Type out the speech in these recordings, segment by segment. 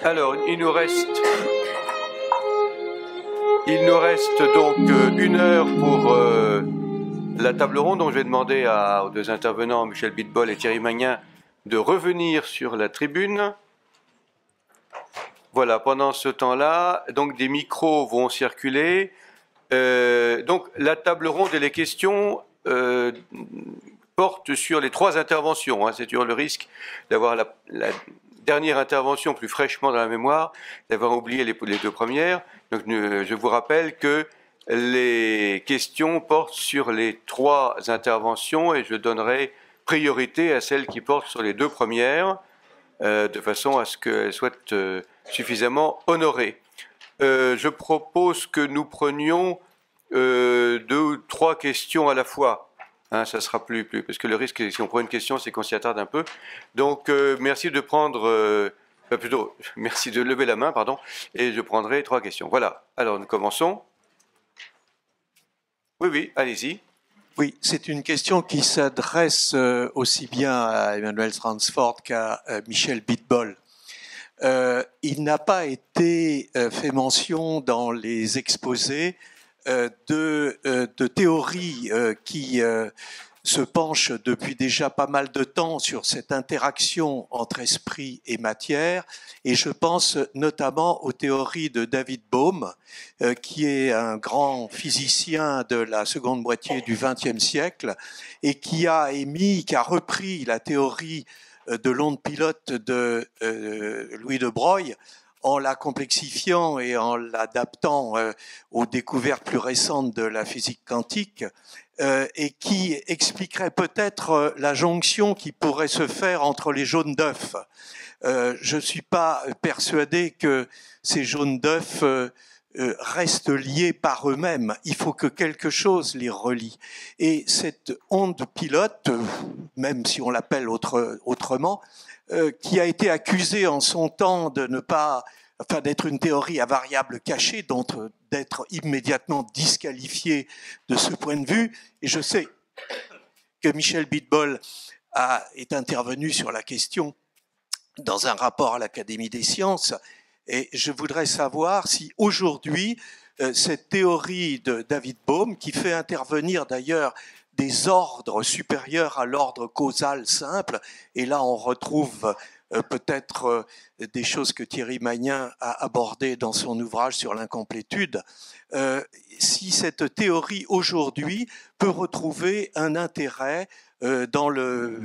Alors, il nous reste donc 1 heure pour la table ronde. Donc, je vais demander aux deux intervenants, Michel Bitbol et Thierry Magnin, de revenir sur la tribune. Voilà, pendant ce temps-là, donc des micros vont circuler. Donc, la table ronde et les questions portent sur les 3 interventions. C'est toujours le risque d'avoir la dernière intervention plus fraîchement dans la mémoire, d'avoir oublié les 2 premières. Donc, je vous rappelle que les questions portent sur les 3 interventions et je donnerai priorité à celles qui portent sur les 2 premières, de façon à ce qu'elles soient suffisamment honorées. Je propose que nous prenions 2 ou 3 questions à la fois. Ça sera plus, parce que le risque, si on prend une question, c'est qu'on s'y attarde un peu. Donc, merci de prendre, merci de lever la main, pardon, et je prendrai 3 questions. Voilà. Alors, nous commençons. Oui, allez-y. Oui, c'est une question qui s'adresse aussi bien à Emmanuel Stransford qu'à Michel Bitbol. Il n'a pas été fait mention dans les exposés de théories qui se penchent depuis déjà pas mal de temps sur cette interaction entre esprit et matière, et je pense notamment aux théories de David Bohm, qui est un grand physicien de la seconde moitié du XXe siècle et qui a repris la théorie de l'onde pilote de Louis de Broglie en la complexifiant et en l'adaptant aux découvertes plus récentes de la physique quantique, et qui expliquerait peut-être la jonction qui pourrait se faire entre les jaunes d'œufs. Je ne suis pas persuadé que ces jaunes d'œufs restent liés par eux-mêmes. Il faut que quelque chose les relie. Et cette onde pilote, même si on l'appelle autrement, qui a été accusée en son temps de ne pas, enfin d'être une théorie à variable cachée, d'être immédiatement disqualifiée de ce point de vue. Et je sais que Michel Bitbol est intervenu sur la question dans un rapport à l'Académie des sciences. Et je voudrais savoir si aujourd'hui, cette théorie de David Bohm, qui fait intervenir d'ailleurs des ordres supérieurs à l'ordre causal simple, et là on retrouve peut-être des choses que Thierry Magnin a abordées dans son ouvrage sur l'incomplétude, si cette théorie aujourd'hui peut retrouver un intérêt dans la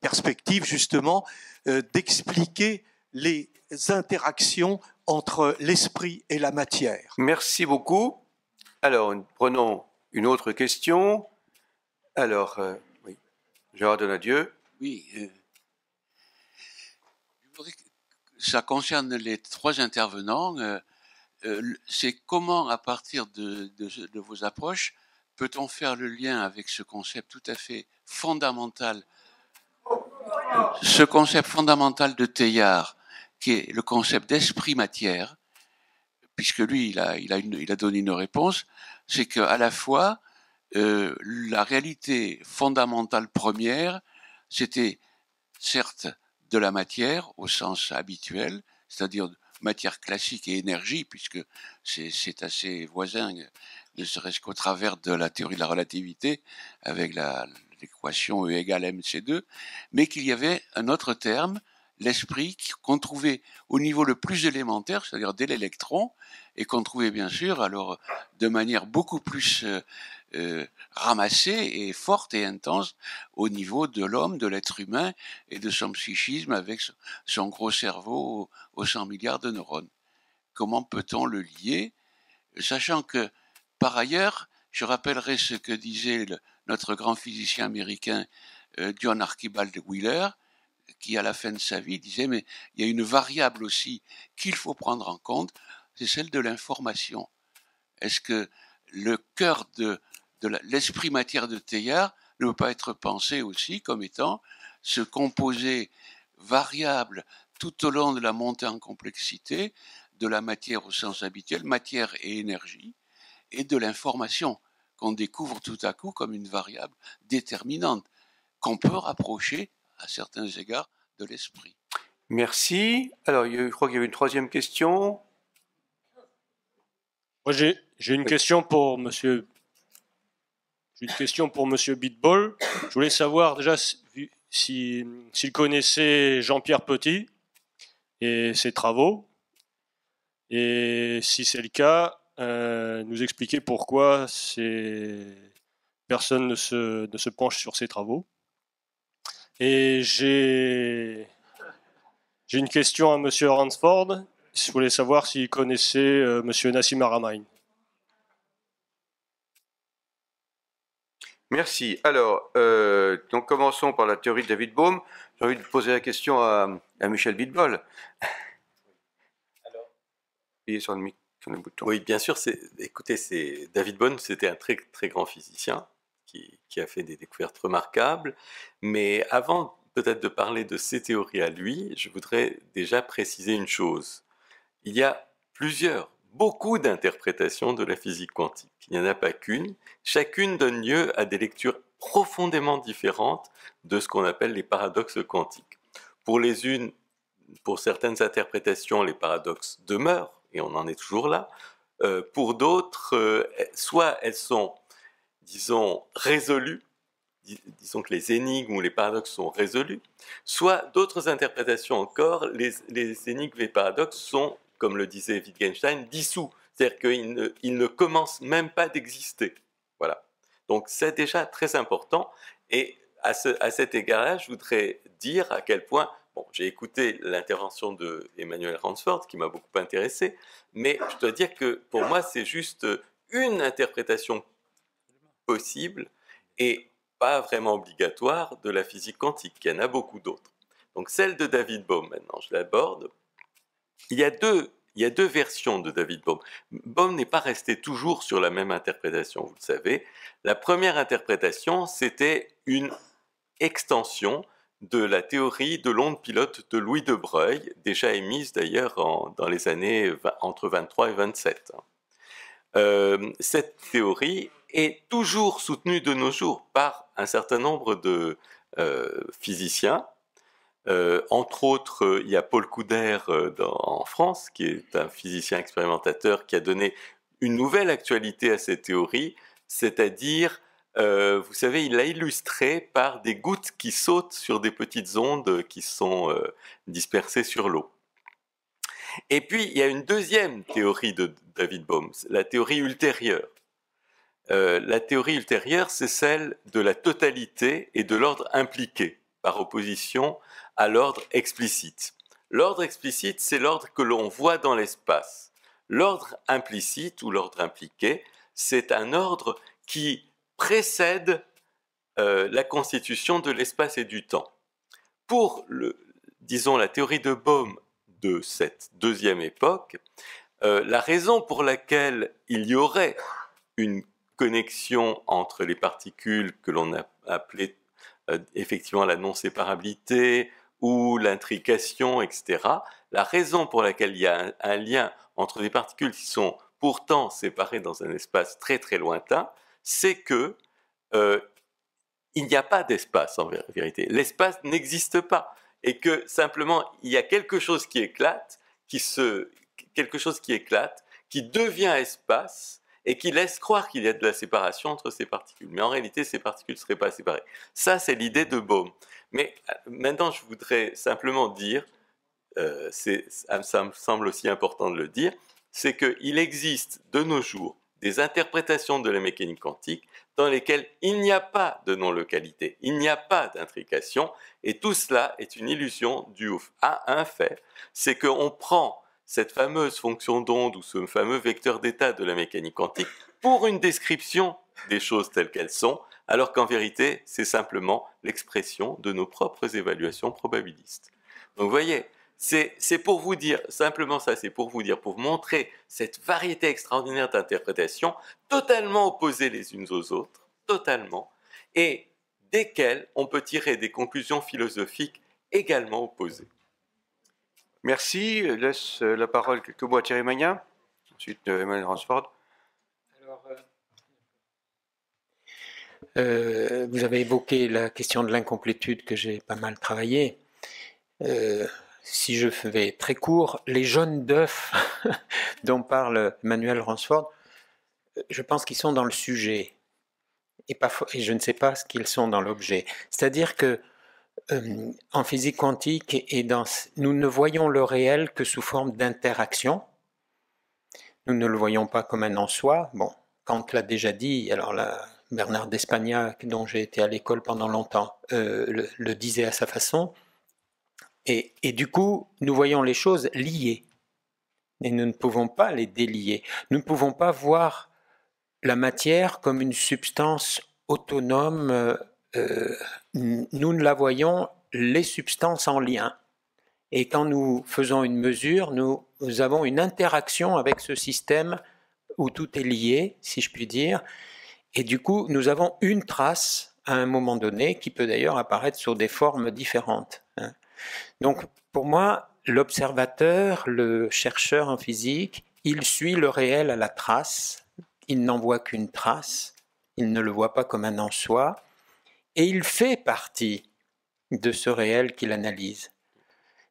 perspective justement d'expliquer les interactions entre l'esprit et la matière. Merci beaucoup. Alors, prenons une autre question. Alors, oui, Gérard Donadieu. Oui, ça concerne les 3 intervenants. C'est comment, à partir de vos approches, peut-on faire le lien avec ce concept tout à fait fondamental, de Teilhard, qui est le concept d'esprit-matière, puisque lui, il a donné une réponse, c'est qu'à la fois, la réalité fondamentale première, c'était certes de la matière au sens habituel, c'est-à-dire matière classique et énergie, puisque c'est assez voisin, ne serait-ce qu'au travers de la théorie de la relativité, avec l'équation E égale mc2, mais qu'il y avait un autre terme, l'esprit, qu'on trouvait au niveau le plus élémentaire, c'est-à-dire dès l'électron, et qu'on trouvait bien sûr alors de manière beaucoup plus ramassée et forte et intense au niveau de l'homme, de l'être humain et de son psychisme avec son gros cerveau aux 100 milliards de neurones. Comment peut-on le lier, sachant que par ailleurs, je rappellerai ce que disait notre grand physicien américain John Archibald Wheeler, qui à la fin de sa vie disait mais il y a une variable aussi qu'il faut prendre en compte, c'est celle de l'information. Est-ce que le cœur de l'esprit matière de Teilhard ne peut pas être pensé aussi comme étant ce composé variable tout au long de la montée en complexité de la matière au sens habituel, matière et énergie, et de l'information qu'on découvre tout à coup comme une variable déterminante qu'on peut rapprocher à certains égards de l'esprit. Merci. Alors, je crois qu'il y avait une troisième question. Moi, j'ai une question pour Monsieur. J'ai une question pour Monsieur Bitbol. Je voulais savoir déjà s'il connaissait Jean-Pierre Petit et ses travaux, et si c'est le cas, nous expliquer pourquoi personne ne se penche sur ses travaux. Et j'ai une question à Monsieur Ransford. Je voulais savoir s'il connaissait Monsieur Nassim Haramein. Merci. Alors, donc commençons par la théorie de David Bohm. J'ai envie de poser la question à Michel Bitbol. Alors, appuyez sur le bouton. oui, bien sûr. Écoutez, David Bohm, c'était un très, très grand physicien qui a fait des découvertes remarquables. Mais avant peut-être de parler de ses théories à lui, je voudrais déjà préciser une chose. Il y a beaucoup d'interprétations de la physique quantique. Il n'y en a pas qu'une. Chacune donne lieu à des lectures profondément différentes de ce qu'on appelle les paradoxes quantiques. Pour certaines interprétations, les paradoxes demeurent, et on en est toujours là. Pour d'autres, soit elles sont, disons, résolues, disons que les énigmes ou les paradoxes sont résolus, soit d'autres interprétations encore, les énigmes et les paradoxes sont, comme le disait Wittgenstein, dissous, c'est-à-dire qu'ils ne commencent même pas d'exister. Voilà. Donc c'est déjà très important, et à cet égard-là, je voudrais dire à quel point, bon, j'ai écouté l'intervention de Emmanuel Ransford, qui m'a beaucoup intéressé, mais je dois dire que pour moi, c'est juste une interprétation possible, et pas vraiment obligatoire, de la physique quantique. Il y en a beaucoup d'autres. Donc celle de David Bohm, maintenant, je l'aborde. Il y a deux versions de David Bohm. Bohm n'est pas resté toujours sur la même interprétation, vous le savez. La première interprétation, c'était une extension de la théorie de l'onde pilote de Louis de Broglie, déjà émise d'ailleurs dans les années entre 23 et 27. Cette théorie est toujours soutenue de nos jours par un certain nombre de physiciens. Entre autres, il y a Paul Couder en France, qui est un physicien expérimentateur qui a donné une nouvelle actualité à cette théorie, c'est-à-dire, vous savez, il l'a illustré par des gouttes qui sautent sur des petites ondes qui sont dispersées sur l'eau. Et puis, il y a une deuxième théorie de David Bohm, la théorie ultérieure. La théorie ultérieure, c'est celle de la totalité et de l'ordre impliqué, par opposition à l'ordre explicite. L'ordre explicite, c'est l'ordre que l'on voit dans l'espace. L'ordre implicite ou l'ordre impliqué, c'est un ordre qui précède la constitution de l'espace et du temps. Pour, disons, la théorie de Bohm de cette deuxième époque, la raison pour laquelle il y aurait une connexion entre les particules que l'on a appelées effectivement la non-séparabilité ou l'intrication, etc. La raison pour laquelle il y a un lien entre des particules qui sont pourtant séparées dans un espace très très lointain, c'est que il n'y a pas d'espace en vérité. L'espace n'existe pas, et que simplement il y a quelque chose qui éclate, qui devient espace, et qui laisse croire qu'il y a de la séparation entre ces particules. Mais en réalité, ces particules ne seraient pas séparées. Ça, c'est l'idée de Bohm. Mais maintenant, je voudrais simplement dire, ça me semble aussi important de le dire, c'est qu'il existe de nos jours des interprétations de la mécanique quantique dans lesquelles il n'y a pas de non-localité, il n'y a pas d'intrication, et tout cela est une illusion due à un fait, c'est qu'on prend cette fameuse fonction d'onde ou ce fameux vecteur d'état de la mécanique quantique pour une description des choses telles qu'elles sont, alors qu'en vérité, c'est simplement l'expression de nos propres évaluations probabilistes. Donc vous voyez, c'est pour vous dire, simplement ça, c'est pour vous dire, pour montrer cette variété extraordinaire d'interprétations, totalement opposées les unes aux autres, totalement, et desquelles on peut tirer des conclusions philosophiques également opposées. Merci. Je laisse la parole quelques mots à Thierry Magnin, ensuite Emmanuel Ransford. Alors, vous avez évoqué la question de l'incomplétude que j'ai pas mal travaillé. si je fais très court, les jaunes d'œufs dont parle Emmanuel Ransford, je pense qu'ils sont dans le sujet et je ne sais pas ce qu'ils sont dans l'objet. C'est-à-dire que en physique quantique nous ne voyons le réel que sous forme d'interaction. Nous ne le voyons pas comme un en soi. Bon, Kant l'a déjà dit, alors là, Bernard d'Espagnac, dont j'ai été à l'école pendant longtemps, le disait à sa façon. Et du coup, nous voyons les choses liées. Et nous ne pouvons pas les délier. Nous ne pouvons pas voir la matière comme une substance autonome. Nous ne la voyons, les substances en lien. Et quand nous faisons une mesure, nous avons une interaction avec ce système où tout est lié, si je puis dire. Et du coup, nous avons une trace à un moment donné qui peut d'ailleurs apparaître sous des formes différentes. Donc, pour moi, l'observateur, le chercheur en physique, il suit le réel à la trace. Il n'en voit qu'une trace. Il ne le voit pas comme un en soi. Et il fait partie de ce réel qu'il analyse.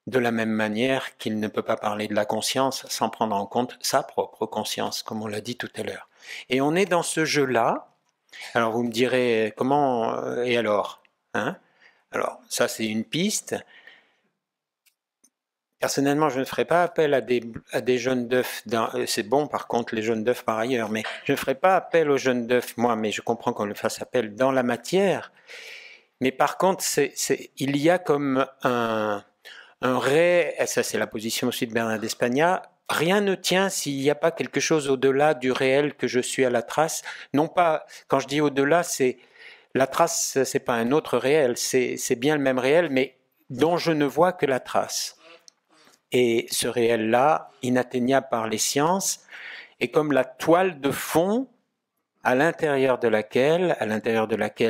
De la même manière qu'il ne peut pas parler de la conscience sans prendre en compte sa propre conscience, comme on l'a dit tout à l'heure. Et on est dans ce jeu-là. Alors vous me direz, comment et alors, hein? Alors ça c'est une piste. Personnellement, je ne ferai pas appel à des jaunes d'œufs. C'est bon, par contre, les jaunes d'œufs par ailleurs, mais je ne ferai pas appel aux jaunes d'œufs, moi, mais je comprends qu'on le fasse appel dans la matière. Mais par contre, il y a comme un réel, et ça c'est la position aussi de Bernard d'Espagnac, rien ne tient s'il n'y a pas quelque chose au-delà du réel que je suis à la trace. Non pas, quand je dis au-delà, c'est la trace, c'est pas un autre réel, c'est bien le même réel, mais dont je ne vois que la trace. Et ce réel-là, inatteignable par les sciences, est comme la toile de fond à l'intérieur de laquelle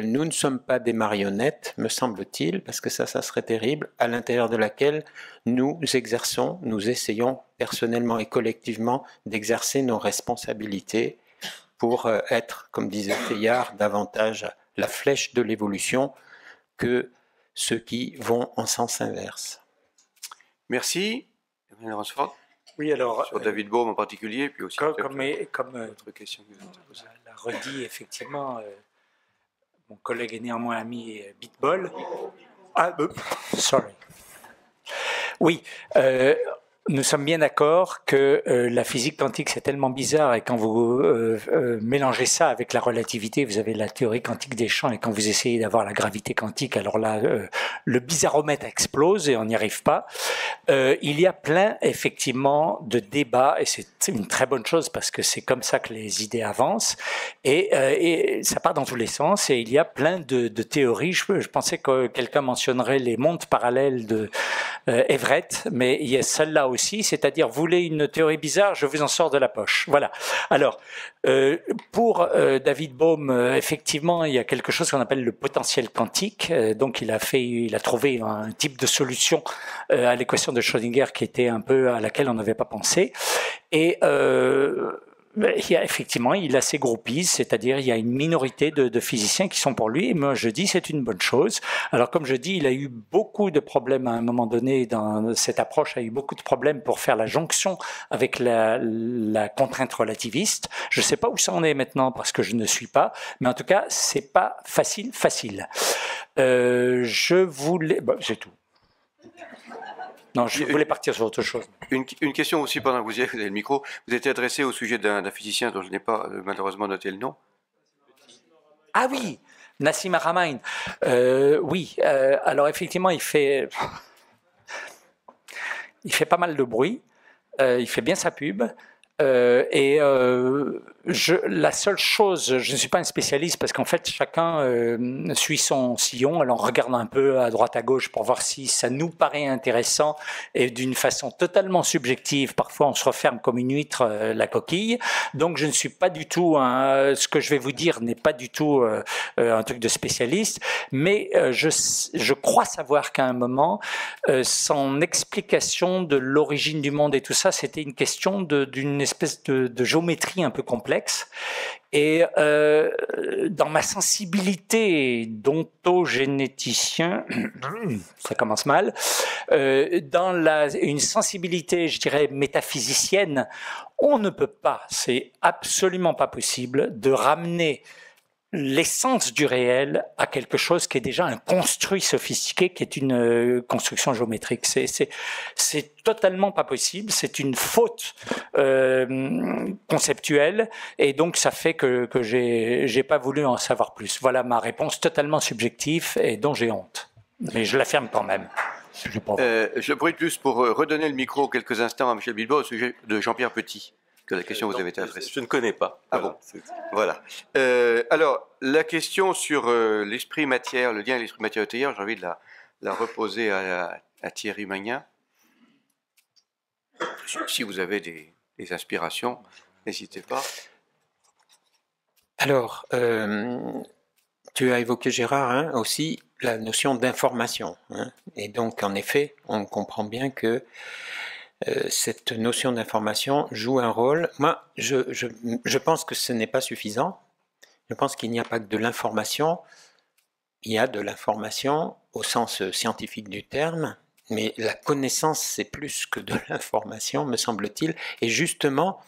nous ne sommes pas des marionnettes, me semble-t-il, parce que ça serait terrible, à l'intérieur de laquelle nous essayons personnellement et collectivement d'exercer nos responsabilités pour être, comme disait Teilhard, davantage la flèche de l'évolution que ceux qui vont en sens inverse. Merci. Oui, alors, sur David Bohm en particulier, puis aussi comme autre question que l'a redit effectivement, mon collègue et néanmoins ami Bitbol. Sorry. Oui, nous sommes bien d'accord que la physique quantique c'est tellement bizarre et quand vous mélangez ça avec la relativité, vous avez la théorie quantique des champs et quand vous essayez d'avoir la gravité quantique, alors là le bizarromètre explose et on n'y arrive pas. Il y a plein effectivement de débats et c'est une très bonne chose parce que c'est comme ça que les idées avancent et ça part dans tous les sens et il y a plein de théories. Je pensais que quelqu'un mentionnerait les mondes parallèles de Everett, mais il y a celle-là aussi, c'est-à-dire vous voulez une théorie bizarre, je vous en sors de la poche. Voilà. Alors, pour David Bohm, effectivement, il y a quelque chose qu'on appelle le potentiel quantique. Donc, il a trouvé un type de solution à l'équation de Schrödinger qui était un peu à laquelle on n'avait pas pensé. Et il a ses groupies, c'est-à-dire il y a une minorité de physiciens qui sont pour lui, et moi je dis c'est une bonne chose. Alors comme je dis, il a eu beaucoup de problèmes à un moment donné dans cette approche, a eu beaucoup de problèmes pour faire la jonction avec la contrainte relativiste. Je ne sais pas où ça en est maintenant parce que je ne suis pas, mais en tout cas c'est pas facile. C'est tout. Non, je voulais partir sur autre chose. Une question aussi pendant que vous avez le micro. Vous étiez adressé au sujet d'un physicien dont je n'ai pas malheureusement noté le nom. Ah oui, Nassim Haramein. Oui, alors effectivement, il fait pas mal de bruit. Il fait bien sa pub. La seule chose, je ne suis pas un spécialiste parce qu'en fait chacun suit son sillon, alors on regarde un peu à droite à gauche pour voir si ça nous paraît intéressant et d'une façon totalement subjective, parfois on se referme comme une huître la coquille, donc je ne suis pas du tout, ce que je vais vous dire n'est pas du tout un truc de spécialiste, mais je crois savoir qu'à un moment, son explication de l'origine du monde et tout ça, c'était une question d'une espèce de géométrie un peu complexe, complexe. Et dans ma sensibilité d'ontogénéticien, ça commence mal, dans une sensibilité, je dirais, métaphysicienne, on ne peut pas, c'est absolument pas possible de ramener l'essence du réel à quelque chose qui est déjà un construit sophistiqué, qui est une construction géométrique. C'est totalement pas possible, c'est une faute conceptuelle, et donc ça fait que j'ai pas voulu en savoir plus. Voilà ma réponse totalement subjective et dont j'ai honte. Mais je l'affirme quand même. Je pourrais plus pour redonner le micro quelques instants à Michel Bilbao au sujet de Jean-Pierre Petit, que la question vous avait été adressée. Je ne connais pas. Ah bon, voilà. Alors, la question sur l'esprit-matière, le lien avec l'esprit-matière de Teilhard, j'ai envie de la reposer à Thierry Magnin. Si vous avez des inspirations, n'hésitez pas. Alors, tu as évoqué, Gérard, hein, aussi la notion d'information. Hein, et donc, en effet, on comprend bien que cette notion d'information joue un rôle. Moi, je pense que ce n'est pas suffisant. Je pense qu'il n'y a pas que de l'information. Il y a de l'information au sens scientifique du terme, mais la connaissance, c'est plus que de l'information, me semble-t-il. Et justement,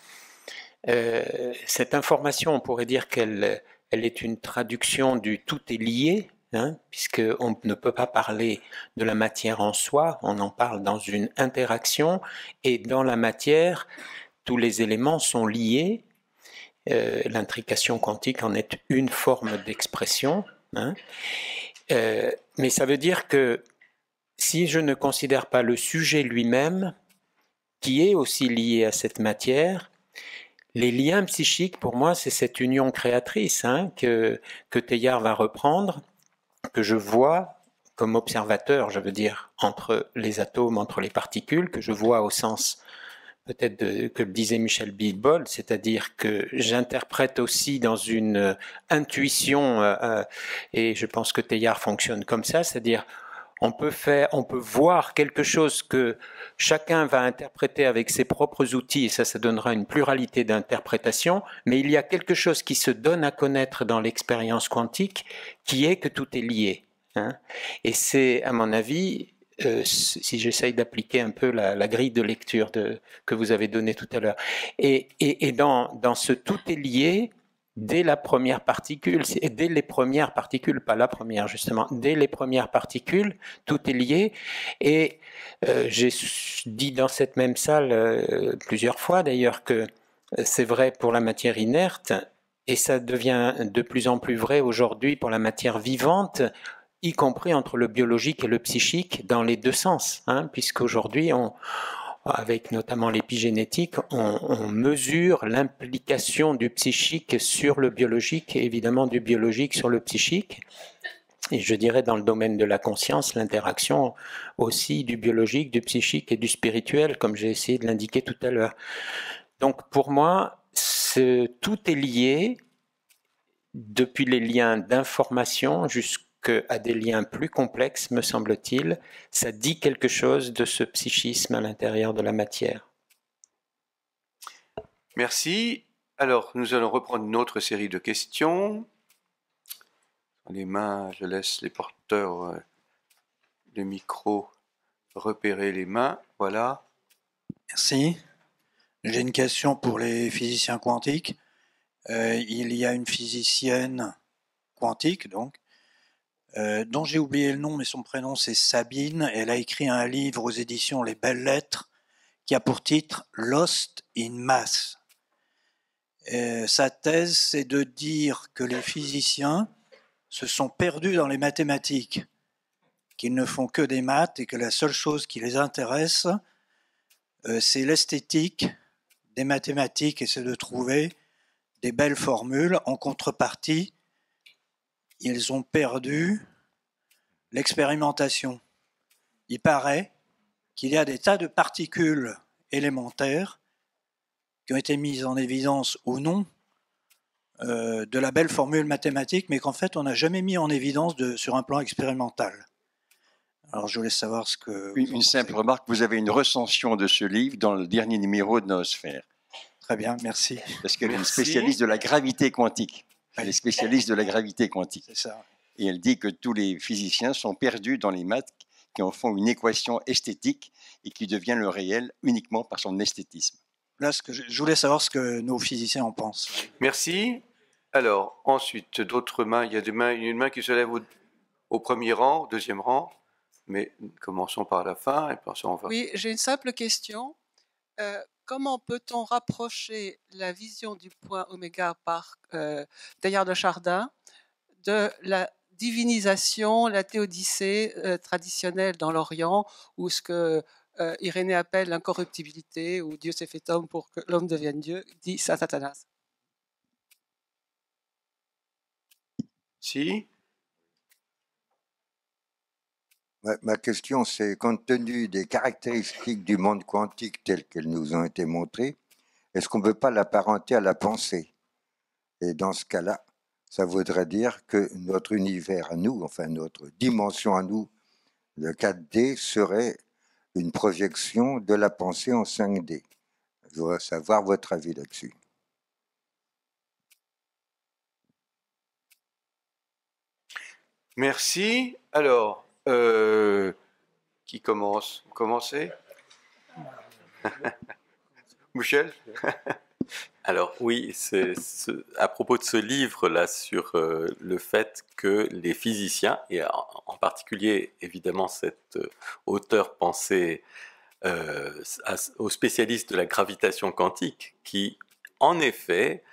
cette information, on pourrait dire qu'elle est une traduction du « tout est lié », hein, puisqu'on ne peut pas parler de la matière en soi, on en parle dans une interaction, et dans la matière, tous les éléments sont liés. L'intrication quantique en est une forme d'expression. Hein. Mais ça veut dire que si je ne considère pas le sujet lui-même, qui est aussi lié à cette matière, les liens psychiques, pour moi, c'est cette union créatrice hein, que Teilhard va reprendre, que je vois comme observateur, je veux dire, entre les atomes, entre les particules, que je vois au sens peut-être que le disait Michel Bilbol, c'est-à-dire que j'interprète aussi dans une intuition, et je pense que Teilhard fonctionne comme ça, c'est-à-dire on peut voir quelque chose que chacun va interpréter avec ses propres outils, et ça donnera une pluralité d'interprétations, mais il y a quelque chose qui se donne à connaître dans l'expérience quantique, qui est que tout est lié. Hein. Et c'est, à mon avis, si j'essaye d'appliquer un peu la grille de lecture que vous avez donnée tout à l'heure, et dans ce tout est lié, dès la première particule, et dès les premières particules, pas la première justement, dès les premières particules, tout est lié. Et j'ai dit dans cette même salle plusieurs fois d'ailleurs que c'est vrai pour la matière inerte, et ça devient de plus en plus vrai aujourd'hui pour la matière vivante, y compris entre le biologique et le psychique, dans les deux sens, hein, puisqu'aujourd'hui, avec notamment l'épigénétique, on mesure l'implication du psychique sur le biologique, et évidemment du biologique sur le psychique. Et je dirais dans le domaine de la conscience, l'interaction aussi du biologique, du psychique et du spirituel, comme j'ai essayé de l'indiquer tout à l'heure. Donc pour moi, tout est lié, depuis les liens d'information jusqu'à des liens plus complexes, me semble-t-il. Ça dit quelque chose de ce psychisme à l'intérieur de la matière. Merci. Alors, nous allons reprendre une autre série de questions. Les mains, je laisse les porteurs de micro repérer les mains. Voilà. Merci. J'ai une question pour les physiciens quantiques. Il y a une physicienne quantique, donc, dont j'ai oublié le nom, mais son prénom c'est Sabine. Elle a écrit un livre aux éditions Les Belles Lettres qui a pour titre Lost in Mass. Sa thèse, c'est de dire que les physiciens se sont perdus dans les mathématiques, qu'ils ne font que des maths et que la seule chose qui les intéresse, c'est l'esthétique des mathématiques, et c'est de trouver des belles formules. En contrepartie, ils ont perdu l'expérimentation. Il paraît qu'il y a des tas de particules élémentaires qui ont été mises en évidence ou non de la belle formule mathématique, mais qu'en fait on n'a jamais mis en évidence sur un plan expérimental. Alors je voulais savoir ce que... Une simple remarque, vous avez une recension de ce livre dans le dernier numéro de Noosphère. Très bien, merci. Parce qu'elle est une Merci. spécialiste de la gravité quantique. Elle est spécialiste de la gravité quantique. C'est ça. Et elle dit que tous les physiciens sont perdus dans les maths qui en font une équation esthétique et qui devient le réel uniquement par son esthétisme. Là, je voulais savoir ce que nos physiciens en pensent. Merci. Alors, ensuite, d'autres mains. Il y a une main qui se lève au premier rang, au deuxième rang. Mais commençons par la fin et puis on va. Oui, j'ai une simple question. Comment peut-on rapprocher la vision du point oméga par Teilhard de Chardin de la divinisation, la théodicée traditionnelle dans l'Orient, ou ce que Irénée appelle l'incorruptibilité, ou Dieu s'est fait homme pour que l'homme devienne Dieu, dit saint Athanas. Si. Ma question, c'est, compte tenu des caractéristiques du monde quantique telles qu'elles nous ont été montrées, est-ce qu'on ne peut pas l'apparenter à la pensée? Et dans ce cas-là, ça voudrait dire que notre univers à nous, enfin notre dimension à nous, le 4D, serait une projection de la pensée en 5D. Je voudrais savoir votre avis là-dessus. Merci. Alors, qui commence? Vous commencez? Michel? Alors oui, à propos de ce livre-là sur le fait que les physiciens, et en particulier évidemment cet auteur pensé aux spécialistes de la gravitation quantique, qui en effet,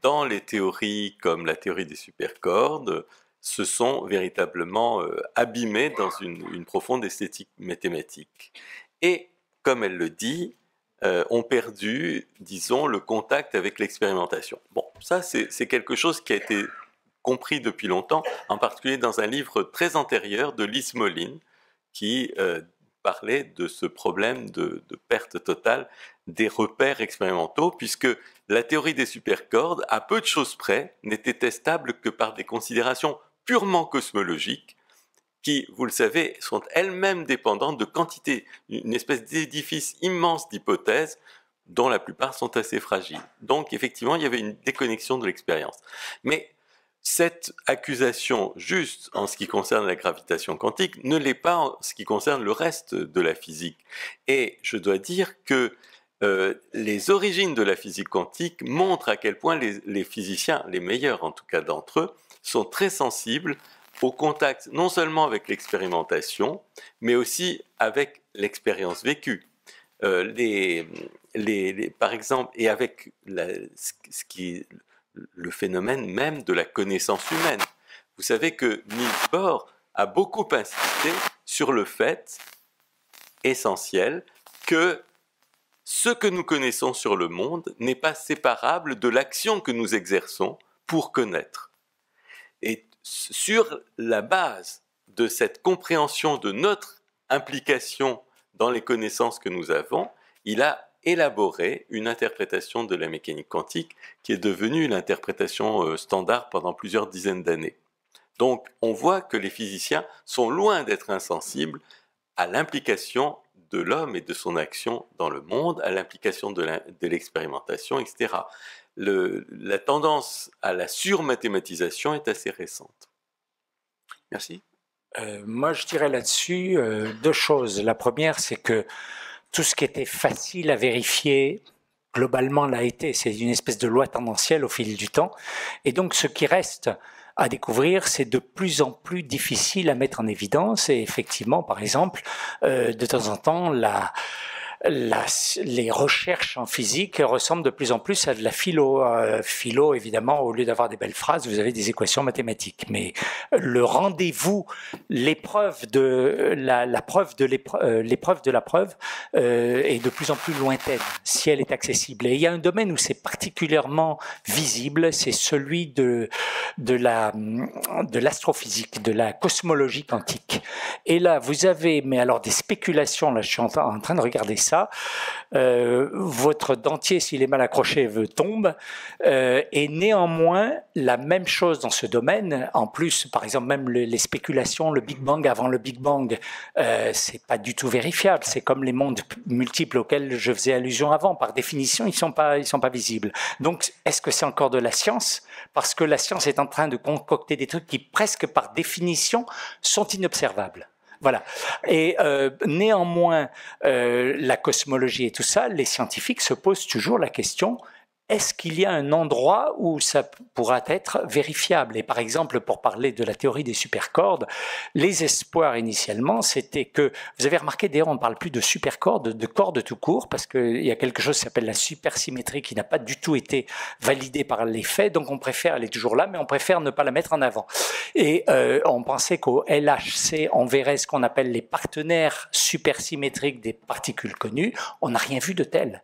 dans les théories comme la théorie des supercordes, se sont véritablement abîmés dans une profonde esthétique mathématique. Et comme elle le dit, ont perdu, disons, le contact avec l'expérimentation. Bon, ça c'est quelque chose qui a été compris depuis longtemps, en particulier dans un livre très antérieur de Lise Moline, qui parlait de ce problème de perte totale des repères expérimentaux, puisque la théorie des supercordes, à peu de choses près, n'était testable que par des considérations purement cosmologiques, qui, vous le savez, sont elles-mêmes dépendantes de quantité, une espèce d'édifice immense d'hypothèses, dont la plupart sont assez fragiles. Donc, effectivement, il y avait une déconnexion de l'expérience. Mais cette accusation juste en ce qui concerne la gravitation quantique ne l'est pas en ce qui concerne le reste de la physique. Et je dois dire que les origines de la physique quantique montrent à quel point les physiciens, les meilleurs en tout cas d'entre eux, sont très sensibles au contact non seulement avec l'expérimentation, mais aussi avec l'expérience vécue. Par exemple, et avec le phénomène même de la connaissance humaine. Vous savez que Niels Bohr a beaucoup insisté sur le fait essentiel que ce que nous connaissons sur le monde n'est pas séparable de l'action que nous exerçons pour connaître. Et sur la base de cette compréhension de notre implication dans les connaissances que nous avons, il a élaboré une interprétation de la mécanique quantique qui est devenue l'interprétation standard pendant plusieurs dizaines d'années. Donc, on voit que les physiciens sont loin d'être insensibles à l'implication de l'homme et de son action dans le monde, à l'implication de l'expérimentation, etc. La tendance à la surmathématisation est assez récente. Merci. Moi, je dirais là-dessus deux choses. La première, c'est que tout ce qui était facile à vérifier, globalement, l'a été. C'est une espèce de loi tendancielle au fil du temps. Et donc, ce qui reste à découvrir, c'est de plus en plus difficile à mettre en évidence. Et effectivement, par exemple, de temps en temps, les recherches en physique ressemblent de plus en plus à de la philo. Philo, évidemment, au lieu d'avoir des belles phrases, vous avez des équations mathématiques. Mais le rendez-vous, l'épreuve de la preuve de la preuve est de plus en plus lointaine, si elle est accessible. Et il y a un domaine où c'est particulièrement visible, c'est celui de l'astrophysique, de la cosmologie quantique. Et là, vous avez, mais alors des spéculations, là je suis en train de regarder ça, ça. Votre dentier, s'il est mal accroché, tombe. Et néanmoins, la même chose dans ce domaine. En plus, par exemple, même les spéculations, le Big Bang avant le Big Bang, c'est pas du tout vérifiable. C'est comme les mondes multiples auxquels je faisais allusion avant. Par définition, ils sont pas visibles. Donc, est-ce que c'est encore de la science? Parce que la science est en train de concocter des trucs qui, presque par définition, sont inobservables. Voilà. Et néanmoins, la cosmologie et tout ça, les scientifiques se posent toujours la question: est-ce qu'il y a un endroit où ça pourra être vérifiable? Et par exemple, pour parler de la théorie des supercordes, les espoirs initialement, c'était que, vous avez remarqué d'ailleurs, on ne parle plus de supercordes, de cordes tout court, parce qu'il y a quelque chose qui s'appelle la supersymétrie qui n'a pas du tout été validée par les faits, donc on préfère, elle est toujours là, mais on préfère ne pas la mettre en avant. Et on pensait qu'au LHC, on verrait ce qu'on appelle les partenaires supersymétriques des particules connues. On n'a rien vu de tel.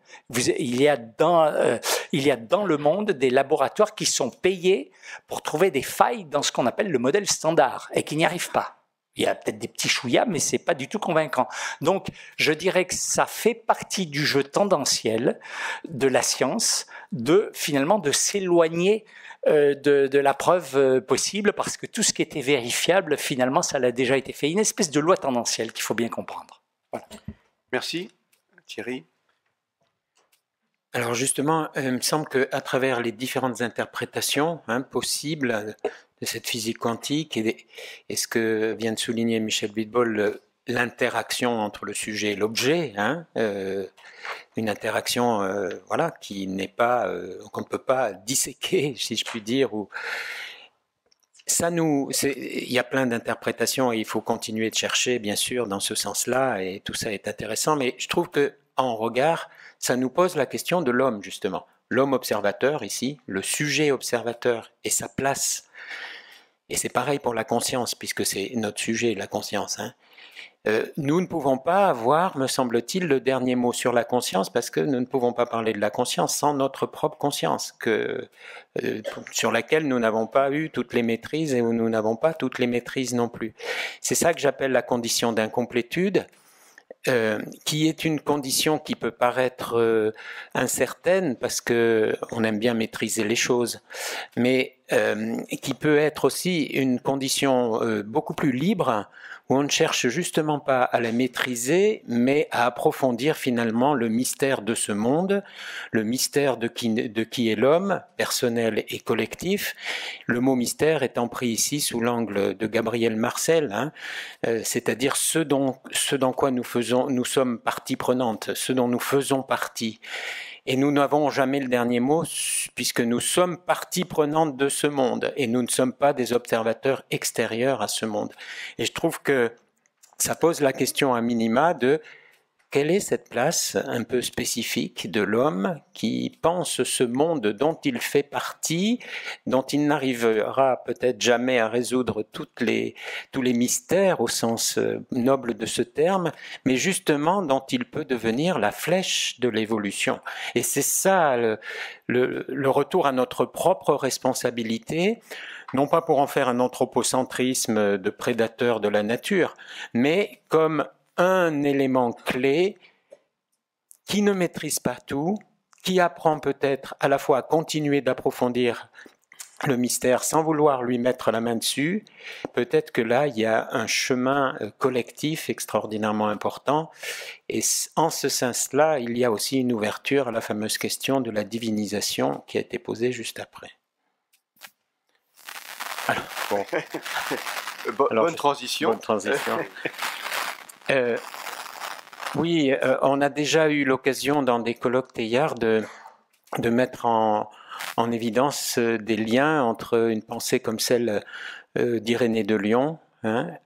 Il y a dans le monde des laboratoires qui sont payés pour trouver des failles dans ce qu'on appelle le modèle standard et qui n'y arrivent pas. Il y a peut-être des petits chouïas, mais c'est pas du tout convaincant. Donc, je dirais que ça fait partie du jeu tendanciel de la science finalement de s'éloigner de la preuve possible, parce que tout ce qui était vérifiable, finalement, ça l'a déjà été fait. Une espèce de loi tendancielle qu'il faut bien comprendre. Voilà. Merci. Thierry? Alors justement, il me semble qu'à travers les différentes interprétations possibles de cette physique quantique et ce que vient de souligner Michel Bitbol, l'interaction entre le sujet et l'objet, une interaction voilà, qui n'est pas, qu'on ne peut pas disséquer, si je puis dire, ou il y a plein d'interprétations et il faut continuer de chercher, bien sûr, dans ce sens-là, et tout ça est intéressant, mais je trouve que en regard, ça nous pose la question de l'homme, justement. L'homme observateur, ici, le sujet observateur et sa place. Et c'est pareil pour la conscience, puisque c'est notre sujet, la conscience. Nous ne pouvons pas avoir, me semble-t-il, le dernier mot sur la conscience, parce que nous ne pouvons pas parler de la conscience sans notre propre conscience, sur laquelle nous n'avons pas eu toutes les maîtrises et où nous n'avons pas toutes les maîtrises non plus. C'est ça que j'appelle la condition d'incomplétude, qui est une condition qui peut paraître incertaine parce que on aime bien maîtriser les choses, mais qui peut être aussi une condition beaucoup plus libre, où on ne cherche justement pas à la maîtriser, mais à approfondir finalement le mystère de ce monde, le mystère de qui est l'homme, personnel et collectif. Le mot mystère étant pris ici sous l'angle de Gabriel Marcel, c'est-à-dire ce dans quoi nous sommes partie prenante, ce dont nous faisons partie. Et nous n'avons jamais le dernier mot, puisque nous sommes partie prenante de ce monde, et nous ne sommes pas des observateurs extérieurs à ce monde. Et je trouve que ça pose la question à minima de quelle est cette place un peu spécifique de l'homme qui pense ce monde dont il fait partie, dont il n'arrivera peut-être jamais à résoudre tous les mystères au sens noble de ce terme, mais justement dont il peut devenir la flèche de l'évolution. Et c'est ça le retour à notre propre responsabilité, non pas pour en faire un anthropocentrisme de prédateur de la nature, mais comme un élément clé qui ne maîtrise pas tout, qui apprend peut-être à la fois à continuer d'approfondir le mystère sans vouloir lui mettre la main dessus. Peut-être que là, il y a un chemin collectif extraordinairement important. Et en ce sens-là, il y a aussi une ouverture à la fameuse question de la divinisation qui a été posée juste après. Alors, bon. Bonne transition. Bonne transition. Oui, on a déjà eu l'occasion dans des colloques Teilhard de mettre en évidence des liens entre une pensée comme celle d'Irénée de Lyon,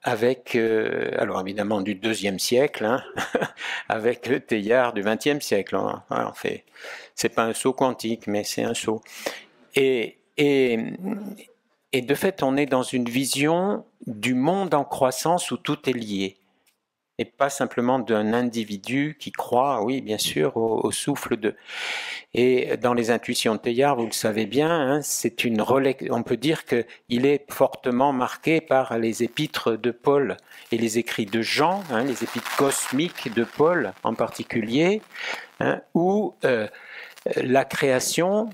avec, alors évidemment du IIe siècle, avec Teilhard du XXe siècle. En fait, c'est pas un saut quantique, mais c'est un saut. Et de fait, on est dans une vision du monde en croissance où tout est lié. et pas simplement d'un individu qui croit, oui, bien sûr, au souffle de. Et dans les intuitions de Teilhard, vous le savez bien, hein, c'est on peut dire qu'il est fortement marqué par les épîtres de Paul et les écrits de Jean, hein, les épîtres cosmiques de Paul en particulier, hein, où la création,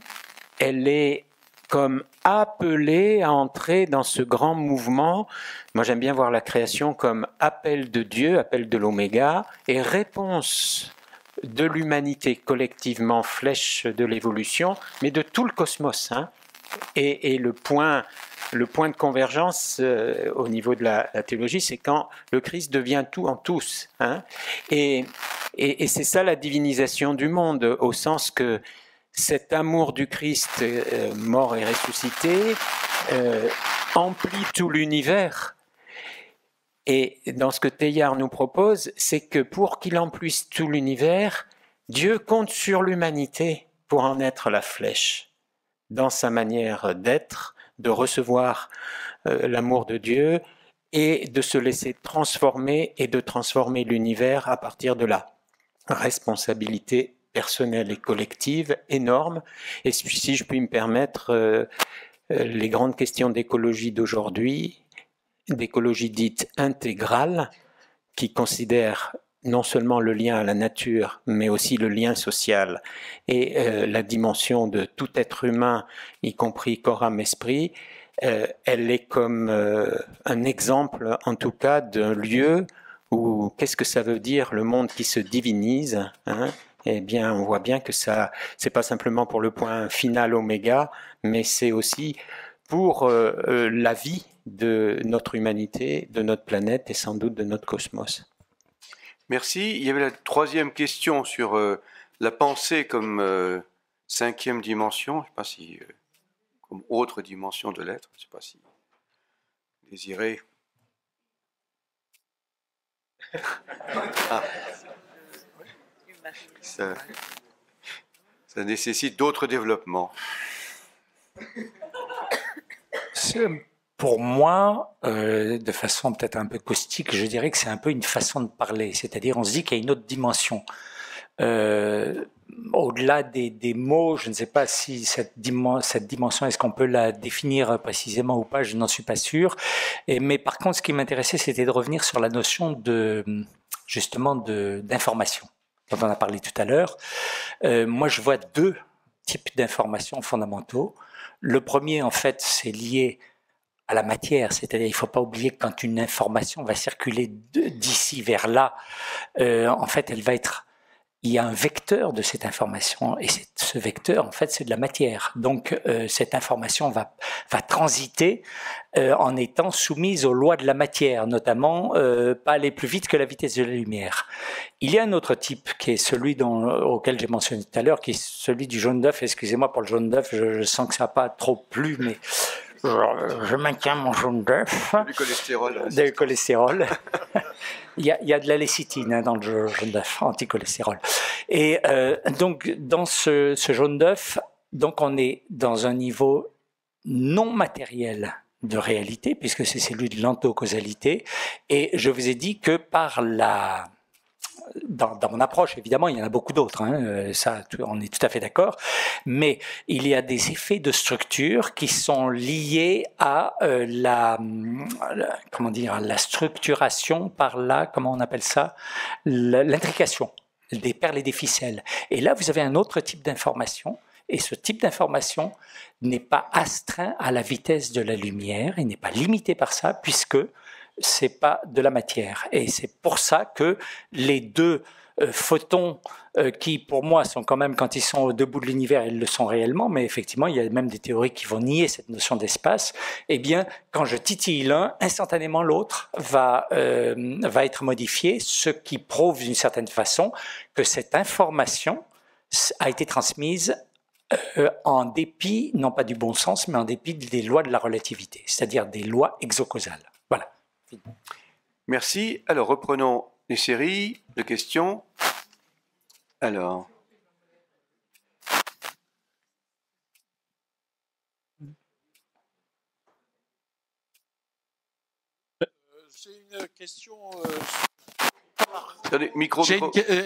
elle est comme appelée à entrer dans ce grand mouvement. Moi, j'aime bien voir la création comme appel de Dieu, appel de l'oméga, et réponse de l'humanité collectivement, flèche de l'évolution, mais de tout le cosmos. Hein. Et le point de convergence au niveau de la théologie, c'est quand le Christ devient tout en tous. Hein. Et c'est ça la divinisation du monde, au sens que cet amour du Christ mort et ressuscité emplit tout l'univers. Et dans ce que Teilhard nous propose, c'est que pour qu'il emplisse tout l'univers, Dieu compte sur l'humanité pour en être la flèche, dans sa manière d'être, de recevoir l'amour de Dieu et de se laisser transformer et de transformer l'univers à partir de la responsabilité personnelle et collective énorme. Et si je puis me permettre, les grandes questions d'écologie d'aujourd'hui, d'écologie dite intégrale, qui considère non seulement le lien à la nature, mais aussi le lien social et la dimension de tout être humain, y compris corps, âme, esprit, elle est comme un exemple, en tout cas, d'un lieu où qu'est-ce que ça veut dire le monde qui se divinise, hein? Eh bien, on voit bien que ça, c'est pas simplement pour le point final oméga, mais c'est aussi pour la vie de notre humanité, de notre planète et sans doute de notre cosmos. Merci. Il y avait la troisième question sur la pensée comme cinquième dimension, je ne sais pas si comme autre dimension de l'être, je ne sais pas si désirez. Ah. Ça nécessite d'autres développements. Pour moi, de façon peut-être un peu caustique, je dirais que c'est un peu une façon de parler. C'est-à-dire, on se dit qu'il y a une autre dimension. Au-delà des mots, je ne sais pas si cette dimension, est-ce qu'on peut la définir précisément ou pas, je n'en suis pas sûr. Mais par contre, ce qui m'intéressait, c'était de revenir sur la notion d'information, dont on a parlé tout à l'heure. Moi, je vois deux types d'informations fondamentaux. Le premier, en fait, c'est lié à la matière, c'est-à-dire il ne faut pas oublier que quand une information va circuler d'ici vers là, en fait, il y a un vecteur de cette information, et ce vecteur, en fait, c'est de la matière. Donc, cette information va transiter en étant soumise aux lois de la matière, notamment pas aller plus vite que la vitesse de la lumière. Il y a un autre type qui est celui auquel j'ai mentionné tout à l'heure, qui est celui du jaune d'œuf. Excusez-moi pour le jaune d'œuf, je sens que ça n'a pas trop plu, mais je maintiens mon jaune d'œuf. Du cholestérol. Du cholestérol. Il y a de la lécithine dans le jaune d'œuf, anticholestérol. Et donc, dans ce jaune d'œuf, donc on est dans un niveau non matériel de réalité, puisque c'est celui de l'antocausalité. Et je vous ai dit que dans mon approche, évidemment, il y en a beaucoup d'autres, hein, ça, on est tout à fait d'accord, mais il y a des effets de structure qui sont liés à la structuration par comment on appelle ça, l'intrication des perles et des ficelles. Et là, vous avez un autre type d'information, et ce type d'information n'est pas astreint à la vitesse de la lumière, il n'est pas limité par ça, puisque c'est pas de la matière. Et c'est pour ça que les deux photons qui, pour moi, sont quand même, quand ils sont au debout de l'univers, ils le sont réellement, mais effectivement, il y a même des théories qui vont nier cette notion d'espace. Eh bien, quand je titille l'un, instantanément l'autre va être modifié, ce qui prouve d'une certaine façon que cette information a été transmise en dépit, non pas du bon sens, mais en dépit des lois de la relativité, c'est-à-dire des lois exocausales. Voilà. Merci. Alors, reprenons les séries de questions. Alors. C'est une question Attendez,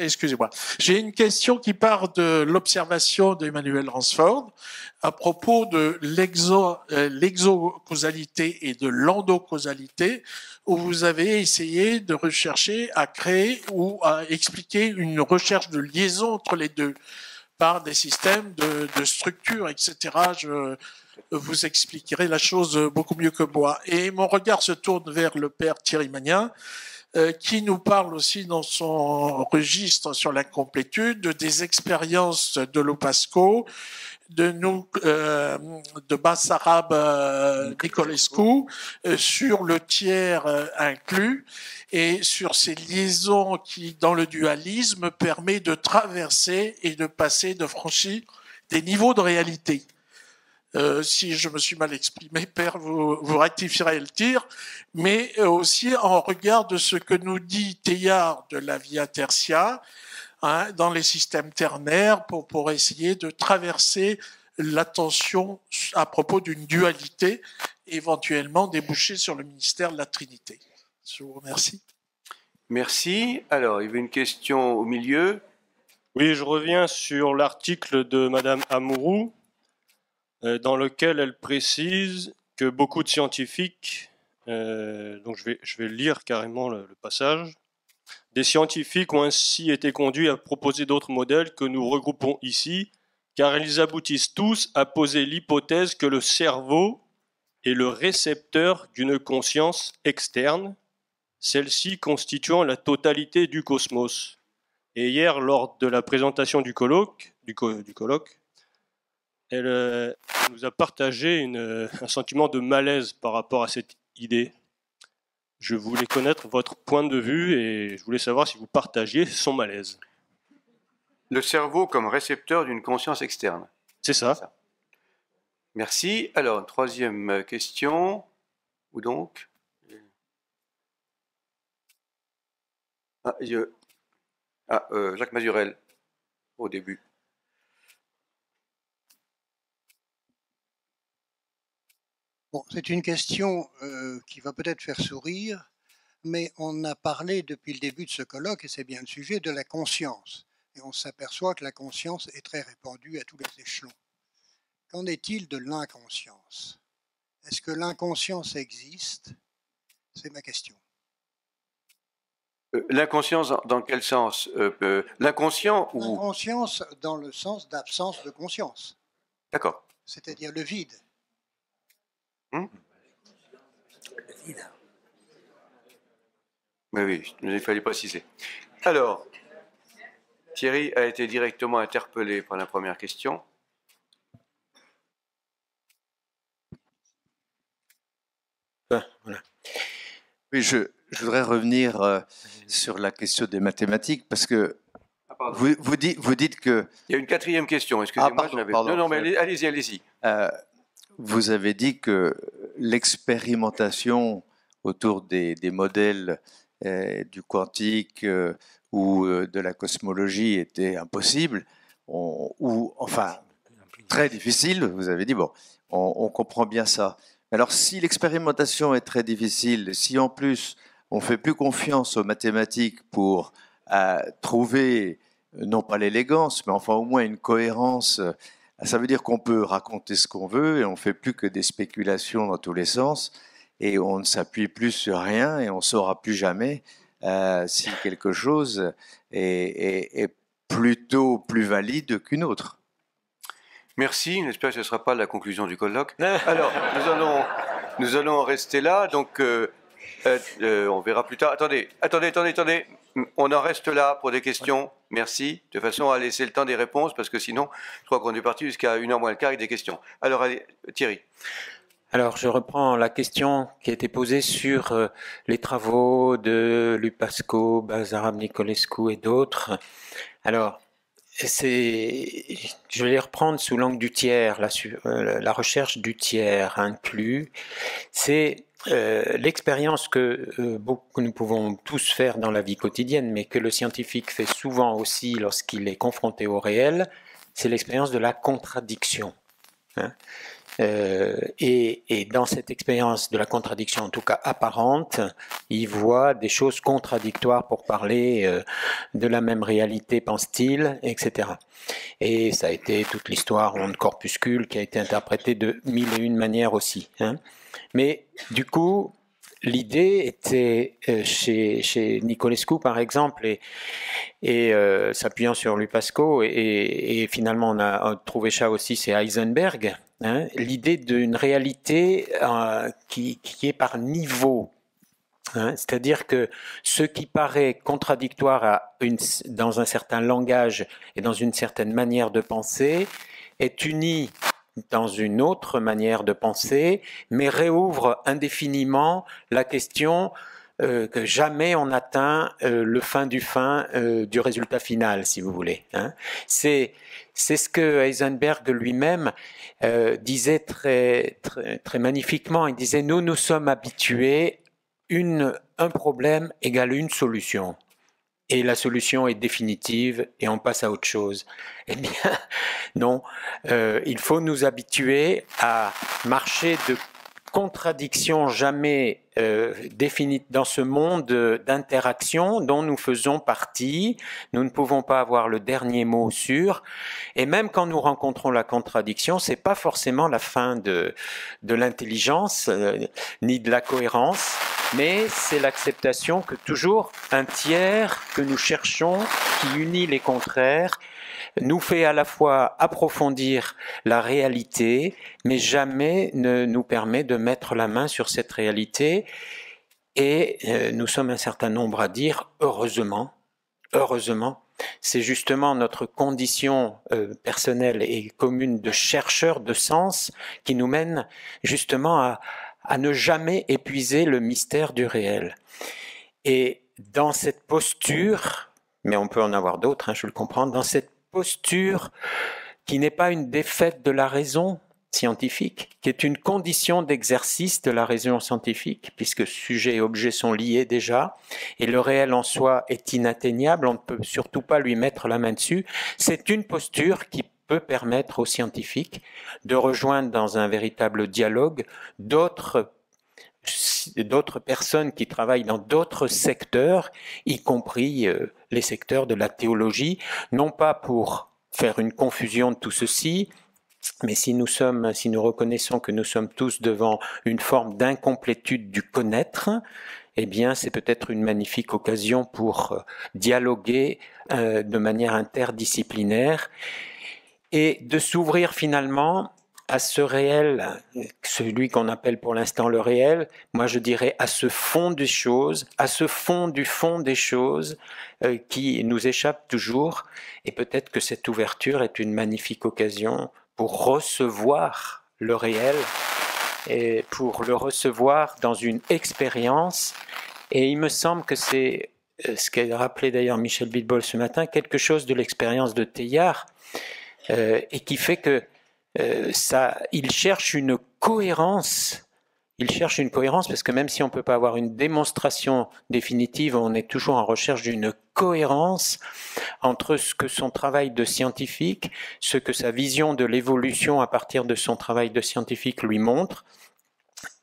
Excusez-moi. J'ai une question qui part de l'observation d'Emmanuel Ransford à propos de l'exocausalité et de l'endocausalité, où vous avez essayé de rechercher à créer ou à expliquer une recherche de liaison entre les deux par des systèmes de structure, etc. Vous expliquerez la chose beaucoup mieux que moi. Et mon regard se tourne vers le père Thierry Magnin, qui nous parle aussi dans son registre sur l'incomplétude des expériences de Lupasco, de Bassarab Nicolescu, sur le tiers inclus et sur ces liaisons qui, dans le dualisme, permet de traverser et de passer, de franchir des niveaux de réalité. Si je me suis mal exprimé, Père, vous rectifierez le tir, mais aussi en regard de ce que nous dit Teilhard de la Via Tertia, dans les systèmes ternaires, pour essayer de traverser l'attention à propos d'une dualité, éventuellement déboucher sur le ministère de la Trinité. Je vous remercie. Merci. Alors, il y avait une question au milieu. Oui, je reviens sur l'article de Madame Amouroux, dans lequel elle précise que beaucoup de scientifiques, donc je vais lire carrément le passage, des scientifiques ont ainsi été conduits à proposer d'autres modèles que nous regroupons ici, car ils aboutissent tous à poser l'hypothèse que le cerveau est le récepteur d'une conscience externe, celle-ci constituant la totalité du cosmos. Et hier, lors de la présentation du colloque, elle nous a partagé un sentiment de malaise par rapport à cette idée. Je voulais connaître votre point de vue et je voulais savoir si vous partagiez son malaise. Le cerveau comme récepteur d'une conscience externe. C'est ça. Merci. Alors, troisième question. Où donc? Jacques Mazurel, au début. Bon, c'est une question qui va peut-être faire sourire, mais on a parlé depuis le début de ce colloque, et c'est bien le sujet, de la conscience. Et on s'aperçoit que la conscience est très répandue à tous les échelons. Qu'en est-il de l'inconscience? Est-ce que l'inconscience existe? C'est ma question. L'inconscience, dans quel sens? L'inconscient ou... L'inconscience dans le sens d'absence de conscience. D'accord. C'est-à-dire le vide. Le vide. Oui, il fallait préciser. Alors, Thierry a été directement interpellé par la première question. Voilà. Oui, je voudrais revenir sur la question des mathématiques, parce que vous dites que... Il y a une quatrième question, excusez-moi. Non, mais allez-y. Vous avez dit que l'expérimentation autour des modèles du quantique ou de la cosmologie était impossible, ou enfin très difficile. Vous avez dit, bon, on comprend bien ça. Alors, si l'expérimentation est très difficile, si en plus on ne fait plus confiance aux mathématiques pour trouver, non pas l'élégance, mais enfin au moins une cohérence, ça veut dire qu'on peut raconter ce qu'on veut et on ne fait plus que des spéculations dans tous les sens et on ne s'appuie plus sur rien et on ne saura plus jamais si quelque chose est plutôt plus valide qu'une autre. Merci, j'espère que ce ne sera pas la conclusion du colloque. Alors, nous allons en rester là, donc on verra plus tard. Attendez, on en reste là pour des questions, merci, de façon à laisser le temps des réponses, parce que sinon, je crois qu'on est parti jusqu'à 1h moins le quart avec des questions. Alors, allez, Thierry. Alors, je reprends la question qui a été posée sur les travaux de Lupasco, Bassarab Nicolescu et d'autres. Alors, je vais les reprendre sous l'angle du tiers, la recherche du tiers inclus. C'est l'expérience que nous pouvons tous faire dans la vie quotidienne, mais que le scientifique fait souvent aussi lorsqu'il est confronté au réel, c'est l'expérience de la contradiction. Et dans cette expérience de la contradiction, en tout cas apparente, il voit des choses contradictoires pour parler de la même réalité, pense-t-il, etc. Et ça a été toute l'histoire onde corpuscule qui a été interprétée de mille et une manières aussi. Hein. Mais du coup, l'idée était chez Nicolescu, par exemple, et s'appuyant sur Lupasco, et finalement on a trouvé ça aussi, c'est Heisenberg, hein, l'idée d'une réalité qui est par niveau. Hein, c'est-à-dire que ce qui paraît contradictoire dans un certain langage et dans une certaine manière de penser est uni dans une autre manière de penser, mais réouvre indéfiniment la question que jamais on atteint le fin du résultat final, si vous voulez. Hein. C'est ce que Heisenberg lui-même disait très magnifiquement. Il disait, nous sommes habitués, un problème égale une solution. Et la solution est définitive et on passe à autre chose. Eh bien, non. Il faut nous habituer à marcher de contradictions jamais définies dans ce monde d'interaction dont nous faisons partie. Nous ne pouvons pas avoir le dernier mot sûr. Et même quand nous rencontrons la contradiction, c'est pas forcément la fin de l'intelligence ni de la cohérence, mais c'est l'acceptation que toujours un tiers que nous cherchons, qui unit les contraires, nous fait à la fois approfondir la réalité, mais jamais ne nous permet de mettre la main sur cette réalité. Et nous sommes un certain nombre à dire heureusement, c'est justement notre condition personnelle et commune de chercheurs de sens qui nous mène justement à ne jamais épuiser le mystère du réel. Et dans cette posture, mais on peut en avoir d'autres, hein, je le comprends, dans cette posture qui n'est pas une défaite de la raison scientifique, qui est une condition d'exercice de la raison scientifique, puisque sujet et objet sont liés déjà, et le réel en soi est inatteignable, on ne peut surtout pas lui mettre la main dessus. C'est une posture qui peut permettre aux scientifiques de rejoindre dans un véritable dialogue d'autres personnes qui travaillent dans d'autres secteurs, y compris les secteurs de la théologie, non pas pour faire une confusion de tout ceci, mais si nous reconnaissons que nous sommes tous devant une forme d'incomplétude du connaître, eh bien, c'est peut-être une magnifique occasion pour dialoguer de manière interdisciplinaire et de s'ouvrir finalement à ce réel, celui qu'on appelle pour l'instant le réel, moi je dirais à ce fond des choses, à ce fond du fond des choses qui nous échappe toujours. Et peut-être que cette ouverture est une magnifique occasion pour recevoir le réel et pour le recevoir dans une expérience. Et il me semble que c'est ce qu'a rappelé d'ailleurs Michel Bidbol ce matin, quelque chose de l'expérience de Teilhard, et qui fait que il cherche une cohérence. Il cherche une cohérence parce que même si on ne peut pas avoir une démonstration définitive, on est toujours en recherche d'une cohérence entre ce que son travail de scientifique, ce que sa vision de l'évolution à partir de son travail de scientifique lui montre,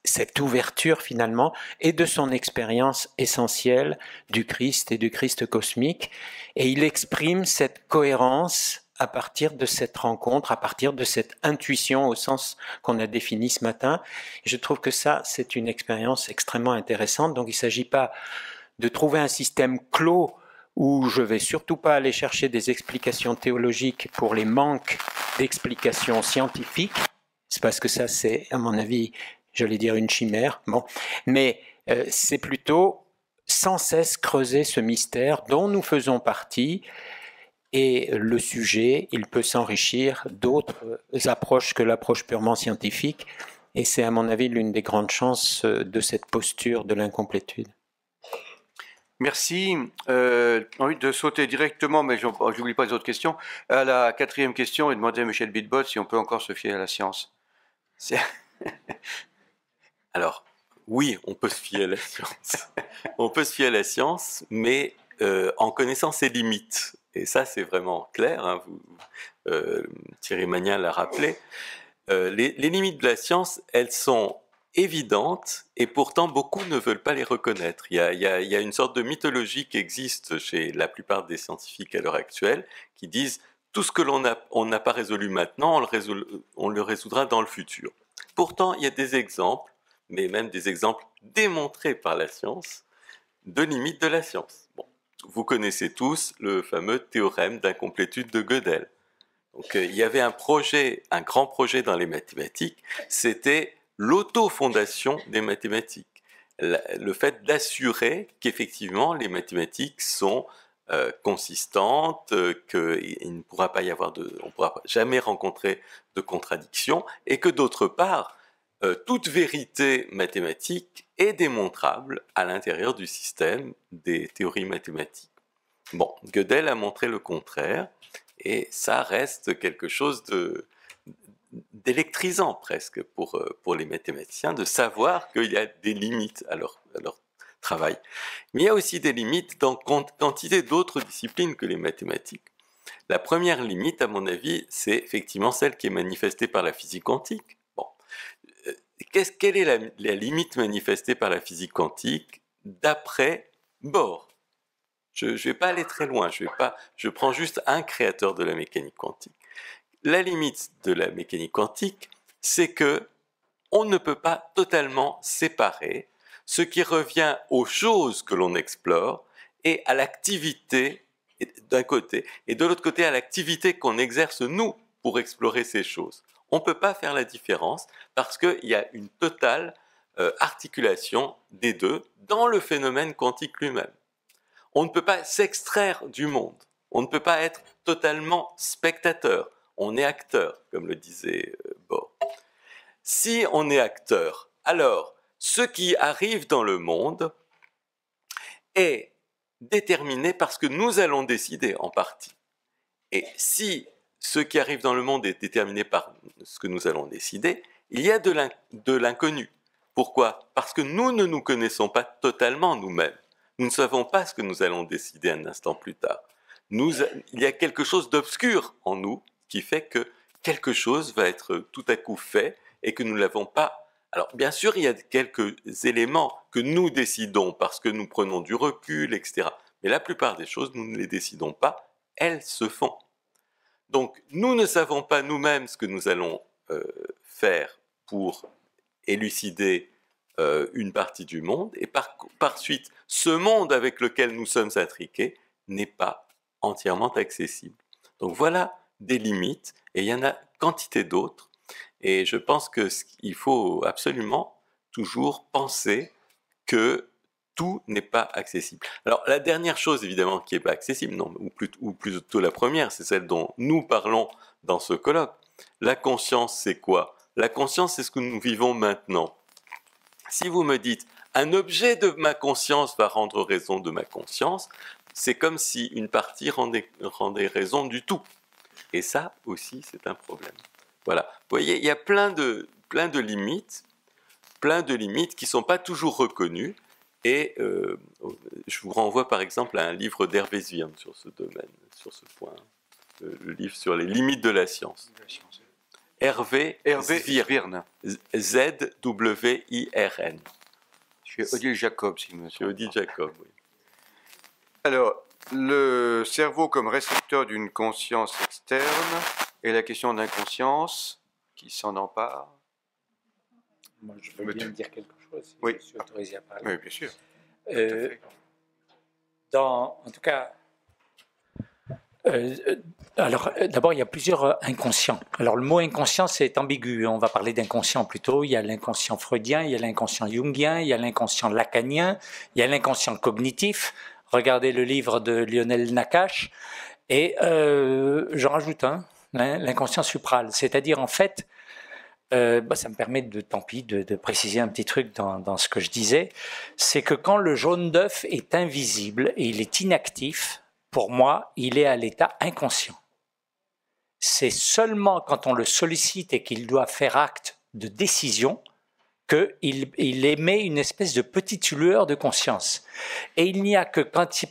cette ouverture finalement, et de son expérience essentielle du Christ et du Christ cosmique. Et il exprime cette cohérence à partir de cette rencontre, à partir de cette intuition au sens qu'on a défini ce matin. Et je trouve que ça, c'est une expérience extrêmement intéressante. Donc il ne s'agit pas de trouver un système clos où je ne vais surtout pas aller chercher des explications théologiques pour les manques d'explications scientifiques. C'est parce que ça, c'est, à mon avis, j'allais dire une chimère. Bon. Mais c'est plutôt sans cesse creuser ce mystère dont nous faisons partie. Et le sujet, il peut s'enrichir d'autres approches que l'approche purement scientifique. Et c'est, à mon avis, l'une des grandes chances de cette posture de l'incomplétude. Merci. J'ai envie de sauter directement, mais je n'oublie pas les autres questions, à la quatrième question et demander à Michel Bidbol si on peut encore se fier à la science. Alors, oui, on peut se fier à la science. On peut se fier à la science, mais en connaissant ses limites. Et ça, c'est vraiment clair, hein, Thierry Magnin l'a rappelé. les limites de la science, elles sont évidentes et pourtant beaucoup ne veulent pas les reconnaître. Il y a une sorte de mythologie qui existe chez la plupart des scientifiques à l'heure actuelle qui disent tout ce que on n'a pas résolu maintenant, on le résoudra dans le futur. Pourtant, il y a des exemples, mais même des exemples démontrés par la science, de limites de la science. Bon, vous connaissez tous le fameux théorème d'incomplétude de Gödel. Donc, il y avait un grand projet dans les mathématiques, c'était l'autofondation des mathématiques. Le fait d'assurer qu'effectivement les mathématiques sont consistantes, qu'il ne pourra pas y avoir on ne pourra jamais rencontrer de contradiction, et que d'autre part, toute vérité mathématique est démontrable à l'intérieur du système des théories mathématiques. Bon, Gödel a montré le contraire, et ça reste quelque chose d'électrisant presque pour les mathématiciens de savoir qu'il y a des limites à leur travail. Mais il y a aussi des limites dans quantité d'autres disciplines que les mathématiques. La première limite, à mon avis, c'est effectivement celle qui est manifestée par la physique quantique. Bon. Quelle est la limite manifestée par la physique quantique d'après Bohr? Je ne vais pas aller très loin, je prends juste un créateur de la mécanique quantique. La limite de la mécanique quantique, c'est que on ne peut pas totalement séparer ce qui revient aux choses que l'on explore et à l'activité d'un côté, et de l'autre côté à l'activité qu'on exerce nous pour explorer ces choses. On ne peut pas faire la différence parce qu'il y a une totale articulation des deux dans le phénomène quantique lui-même. On ne peut pas s'extraire du monde, on ne peut pas être totalement spectateur, on est acteur, comme le disait Bohr. Si on est acteur, alors ce qui arrive dans le monde est déterminé par ce que nous allons décider en partie. Et si ce qui arrive dans le monde est déterminé par ce que nous allons décider, il y a de l'inconnu. Pourquoi? Parce que nous ne nous connaissons pas totalement nous-mêmes. Nous ne savons pas ce que nous allons décider un instant plus tard. Il y a quelque chose d'obscur en nous qui fait que quelque chose va être tout à coup fait et que nous ne l'avons pas. Alors bien sûr, il y a quelques éléments que nous décidons parce que nous prenons du recul, etc. Mais la plupart des choses, nous ne les décidons pas, elles se font. Donc nous ne savons pas nous-mêmes ce que nous allons faire pour élucider une partie du monde, et par suite, ce monde avec lequel nous sommes intriqués n'est pas entièrement accessible. Donc voilà des limites, et il y en a quantité d'autres, et je pense qu'il faut absolument toujours penser que tout n'est pas accessible. Alors la dernière chose évidemment qui n'est pas accessible, non, ou plutôt la première, c'est celle dont nous parlons dans ce colloque. La conscience, c'est quoi? La conscience, c'est ce que nous vivons maintenant. Si vous me dites, un objet de ma conscience va rendre raison de ma conscience, c'est comme si une partie rendait raison du tout. Et ça aussi, c'est un problème. Voilà. Vous voyez, il y a plein de limites qui ne sont pas toujours reconnues. Et je vous renvoie par exemple à un livre d'Hervé Zwirn sur ce domaine, sur ce point. Le livre sur les limites de la science. Hervé Zwirn. Z-W-I-R-N. Chez Odile Jacob, si monsieur. Chez Odile Jacob, oui. Alors, le cerveau comme récepteur d'une conscience externe et la question d'inconscience qui s'en empare. Moi, je veux bien dire quelque chose, si oui. Je suis autorisé à parler. Oui, bien sûr. En tout cas, alors d'abord, il y a plusieurs inconscients. Alors le mot inconscient, c'est ambigu. On va parler d'inconscient plutôt. Il y a l'inconscient freudien, il y a l'inconscient jungien, il y a l'inconscient lacanien, il y a l'inconscient cognitif. Regardez le livre de Lionel Nakache. Et j'en rajoute un, l'inconscient supral. C'est-à-dire, en fait, ça me permet de préciser un petit truc dans ce que je disais, c'est que quand le jaune d'œuf est invisible et il est inactif, pour moi, il est à l'état inconscient. C'est seulement quand on le sollicite et qu'il doit faire acte de décision qu'il émet une espèce de petite lueur de conscience. Et il n'y a que quand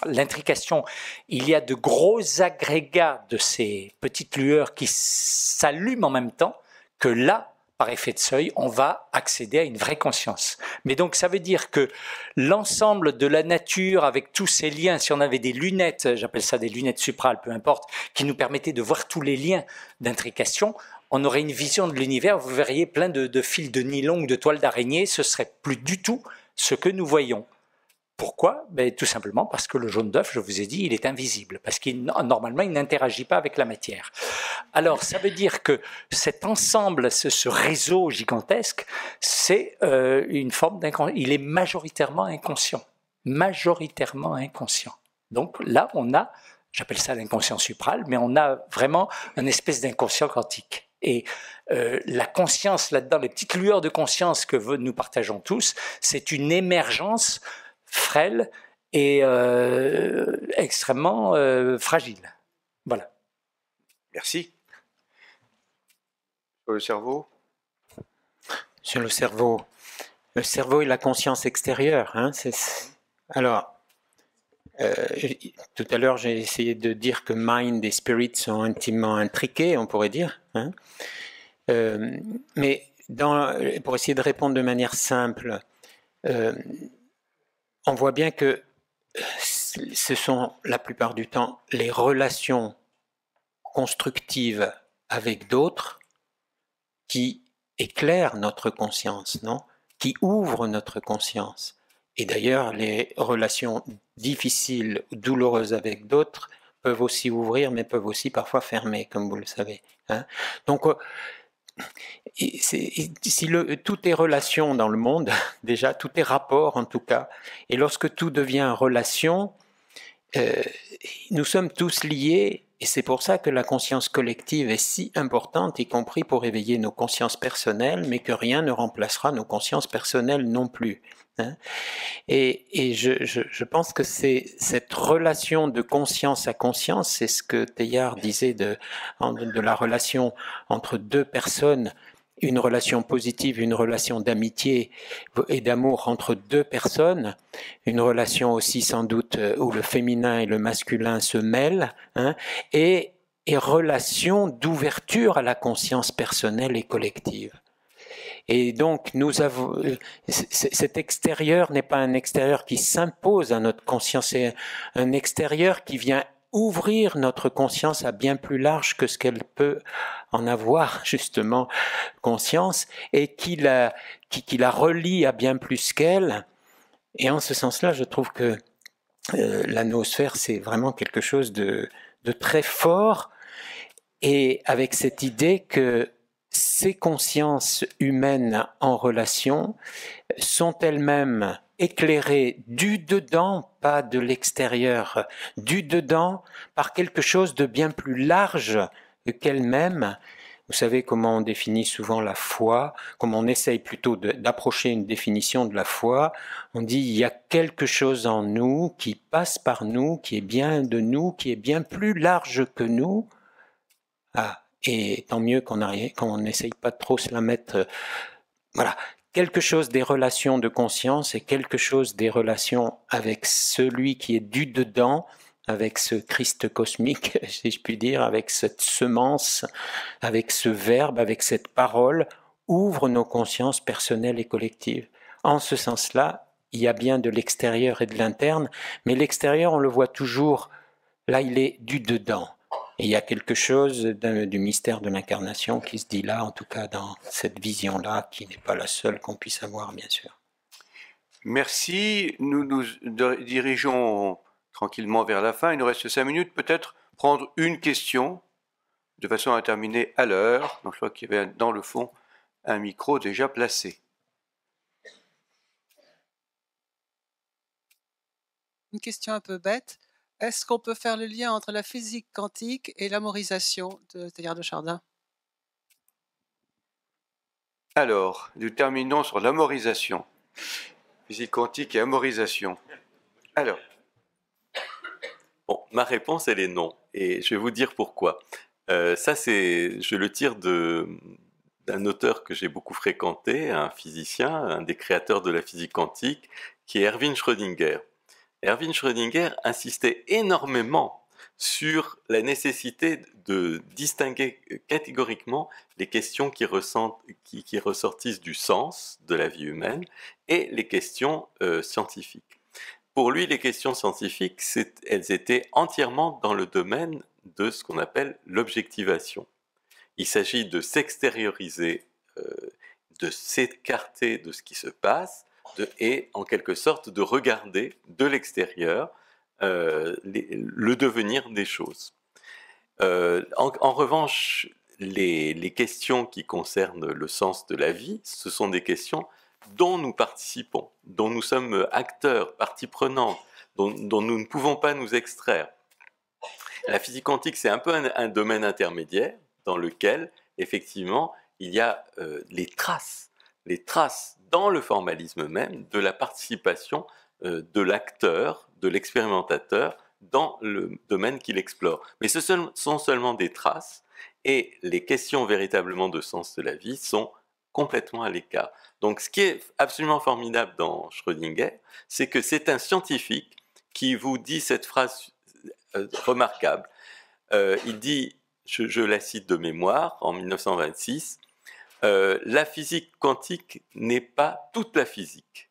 l'intrication, il y a de gros agrégats de ces petites lueurs qui s'allument en même temps, que là, par effet de seuil, on va accéder à une vraie conscience. Mais donc ça veut dire que l'ensemble de la nature, avec tous ces liens, si on avait des lunettes, j'appelle ça des lunettes suprales, peu importe, qui nous permettaient de voir tous les liens d'intrication, on aurait une vision de l'univers, vous verriez plein de fils de nylon ou de toiles d'araignée, ce serait plus du tout ce que nous voyons. Pourquoi? Tout simplement parce que le jaune d'œuf, je vous ai dit, il est invisible, parce qu'il normalement il n'interagit pas avec la matière. Alors ça veut dire que cet ensemble, ce réseau gigantesque, c'est une forme d'inconscient. Il est majoritairement inconscient. Majoritairement inconscient. Donc là, on a, j'appelle ça l'inconscient supral, mais on a vraiment une espèce d'inconscient quantique. Et la conscience là-dedans, les petites lueurs de conscience que nous partageons tous, c'est une émergence frêle et extrêmement fragile. Voilà. Merci. Sur le cerveau? Sur le cerveau est la conscience extérieure. Hein, alors, tout à l'heure, j'ai essayé de dire que mind et spirit sont intimement intriqués, on pourrait dire. Hein. Mais pour essayer de répondre de manière simple, on voit bien que ce sont la plupart du temps les relations constructives avec d'autres qui éclairent notre conscience, non? Qui ouvrent notre conscience. Et d'ailleurs, les relations difficiles ou douloureuses avec d'autres peuvent aussi ouvrir, mais peuvent aussi parfois fermer, comme vous le savez. Hein? Donc, tout est relation dans le monde, déjà, tout est rapport en tout cas, et lorsque tout devient relation, nous sommes tous liés, et c'est pour ça que la conscience collective est si importante, y compris pour éveiller nos consciences personnelles, mais que rien ne remplacera nos consciences personnelles non plus. Hein. Et je pense que c'est cette relation de conscience à conscience, c'est ce que Teilhard disait de la relation entre deux personnes, une relation positive, une relation d'amitié et d'amour entre deux personnes, une relation aussi sans doute où le féminin et le masculin se mêlent, hein, et relation d'ouverture à la conscience personnelle et collective. Et donc, cet extérieur n'est pas un extérieur qui s'impose à notre conscience, c'est un extérieur qui vient ouvrir notre conscience à bien plus large que ce qu'elle peut en avoir, justement, conscience, et qui la relie à bien plus qu'elle. Et en ce sens-là, je trouve que la noosphère, c'est vraiment quelque chose de très fort, et avec cette idée que ces consciences humaines en relation sont elles-mêmes éclairées du dedans, pas de l'extérieur, du dedans par quelque chose de bien plus large qu'elles-mêmes. Vous savez comment on définit souvent la foi, comment on essaye plutôt d'approcher une définition de la foi. On dit il y a quelque chose en nous qui passe par nous, qui est bien de nous, qui est bien plus large que nous. Ah. Et tant mieux qu'on n'essaye pas trop se la mettre. Voilà, quelque chose des relations de conscience et quelque chose des relations avec celui qui est du dedans, avec ce Christ cosmique, si je puis dire, avec cette semence, avec ce verbe, avec cette parole, ouvre nos consciences personnelles et collectives. En ce sens-là, il y a bien de l'extérieur et de l'interne, mais l'extérieur, on le voit toujours, là, il est du dedans. Et il y a quelque chose du mystère de l'incarnation qui se dit là, en tout cas dans cette vision-là, qui n'est pas la seule qu'on puisse avoir, bien sûr. Merci. Nous nous dirigeons tranquillement vers la fin. Il nous reste 5 minutes. Peut-être prendre une question de façon à terminer à l'heure. Donc je crois qu'il y avait dans le fond un micro déjà placé. Une question un peu bête. Est-ce qu'on peut faire le lien entre la physique quantique et l'amorisation de Teilhard de Chardin? Alors, nous terminons sur l'amorisation. Physique quantique et amorisation. Alors. Bon, ma réponse, elle est non. Et je vais vous dire pourquoi. Je le tire d'un auteur que j'ai beaucoup fréquenté, un physicien, un des créateurs de la physique quantique, qui est Erwin Schrödinger. Erwin Schrödinger insistait énormément sur la nécessité de distinguer catégoriquement les questions qui ressortissent du sens de la vie humaine et les questions scientifiques. Pour lui, les questions scientifiques, elles étaient entièrement dans le domaine de ce qu'on appelle l'objectivation. Il s'agit de s'extérioriser, de s'écarter de ce qui se passe et en quelque sorte de regarder de l'extérieur le devenir des choses. En revanche, les questions qui concernent le sens de la vie, ce sont des questions dont nous participons, dont nous sommes acteurs, partie prenante, dont nous ne pouvons pas nous extraire. La physique quantique, c'est un peu un domaine intermédiaire dans lequel, effectivement, il y a les traces dans le formalisme même de la participation de l'acteur, de l'expérimentateur dans le domaine qu'il explore. Mais ce sont seulement des traces et les questions véritablement de sens de la vie sont complètement à l'écart. Donc ce qui est absolument formidable dans Schrödinger, c'est que c'est un scientifique qui vous dit cette phrase remarquable. Il dit, je la cite de mémoire, en 1926, la physique quantique n'est pas toute la physique.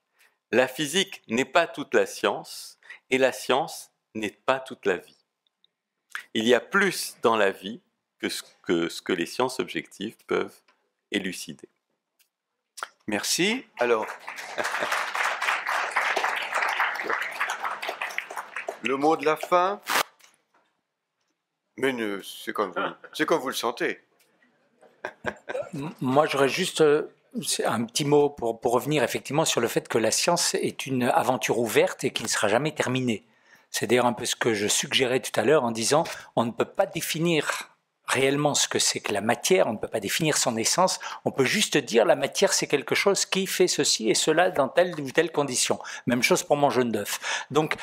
La physique n'est pas toute la science, et la science n'est pas toute la vie. Il y a plus dans la vie que ce que les sciences objectives peuvent élucider. Merci. Alors, le mot de la fin, mais c'est comme vous le sentez. Moi, j'aurais juste un petit mot pour revenir effectivement sur le fait que la science est une aventure ouverte et qui ne sera jamais terminée. C'est d'ailleurs un peu ce que je suggérais tout à l'heure en disant on ne peut pas définir réellement ce que c'est que la matière, on ne peut pas définir son essence, on peut juste dire la matière c'est quelque chose qui fait ceci et cela dans telle ou telle condition. Même chose pour mon jaune d'œuf. Donc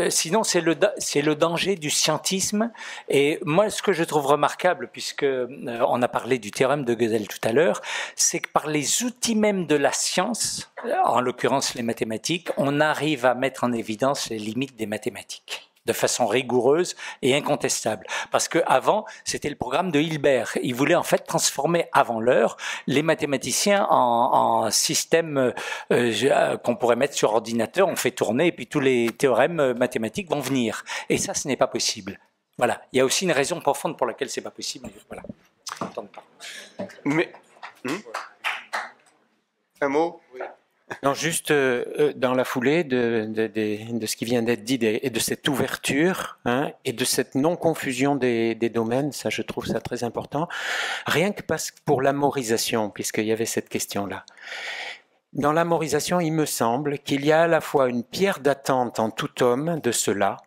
sinon c'est le danger du scientisme. Et moi ce que je trouve remarquable, puisque on a parlé du théorème de Gödel tout à l'heure, c'est que par les outils même de la science, en l'occurrence les mathématiques, on arrive à mettre en évidence les limites des mathématiques de façon rigoureuse et incontestable. Parce qu'avant, c'était le programme de Hilbert. Il voulait en fait transformer avant l'heure les mathématiciens en système qu'on pourrait mettre sur ordinateur, on fait tourner et puis tous les théorèmes mathématiques vont venir. Et ça, ce n'est pas possible. Voilà. Il y a aussi une raison profonde pour laquelle c'est pas possible. Voilà. Mais un mot. Oui. Non, juste dans la foulée de ce qui vient d'être dit et de cette ouverture et de cette non-confusion des domaines, ça je trouve ça très important, rien que pour l'amorisation, puisqu'il y avait cette question-là. Dans l'amorisation, il me semble qu'il y a à la fois une pierre d'attente en tout homme de cela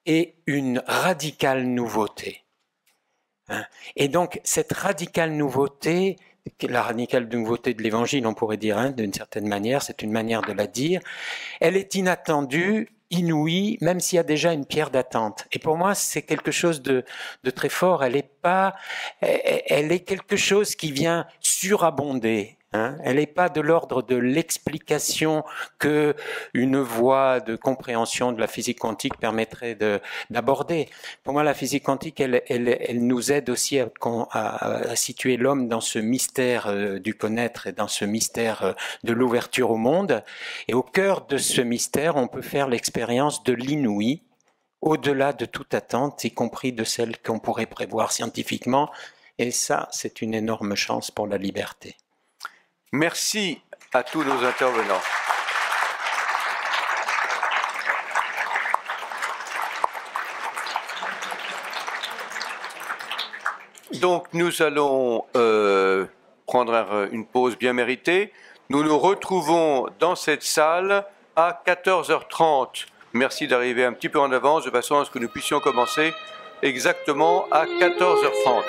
et une radicale nouveauté. Et donc cette radicale nouveauté, la radicale nouveauté de l'Évangile, on pourrait dire, d'une certaine manière, c'est une manière de la dire, elle est inattendue, inouïe, même s'il y a déjà une pierre d'attente. Et pour moi, c'est quelque chose de très fort. Elle est quelque chose qui vient surabonder. Elle n'est pas de l'ordre de l'explication que une voie de compréhension de la physique quantique permettrait d'aborder. Pour moi, la physique quantique, elle nous aide aussi à situer l'homme dans ce mystère du connaître et dans ce mystère de l'ouverture au monde. Et au cœur de ce mystère, on peut faire l'expérience de l'inouï, au-delà de toute attente, y compris de celle qu'on pourrait prévoir scientifiquement. Et ça, c'est une énorme chance pour la liberté. Merci à tous nos intervenants. Donc nous allons prendre une pause bien méritée. Nous nous retrouvons dans cette salle à 14h30. Merci d'arriver un petit peu en avance de façon à ce que nous puissions commencer exactement à 14h30.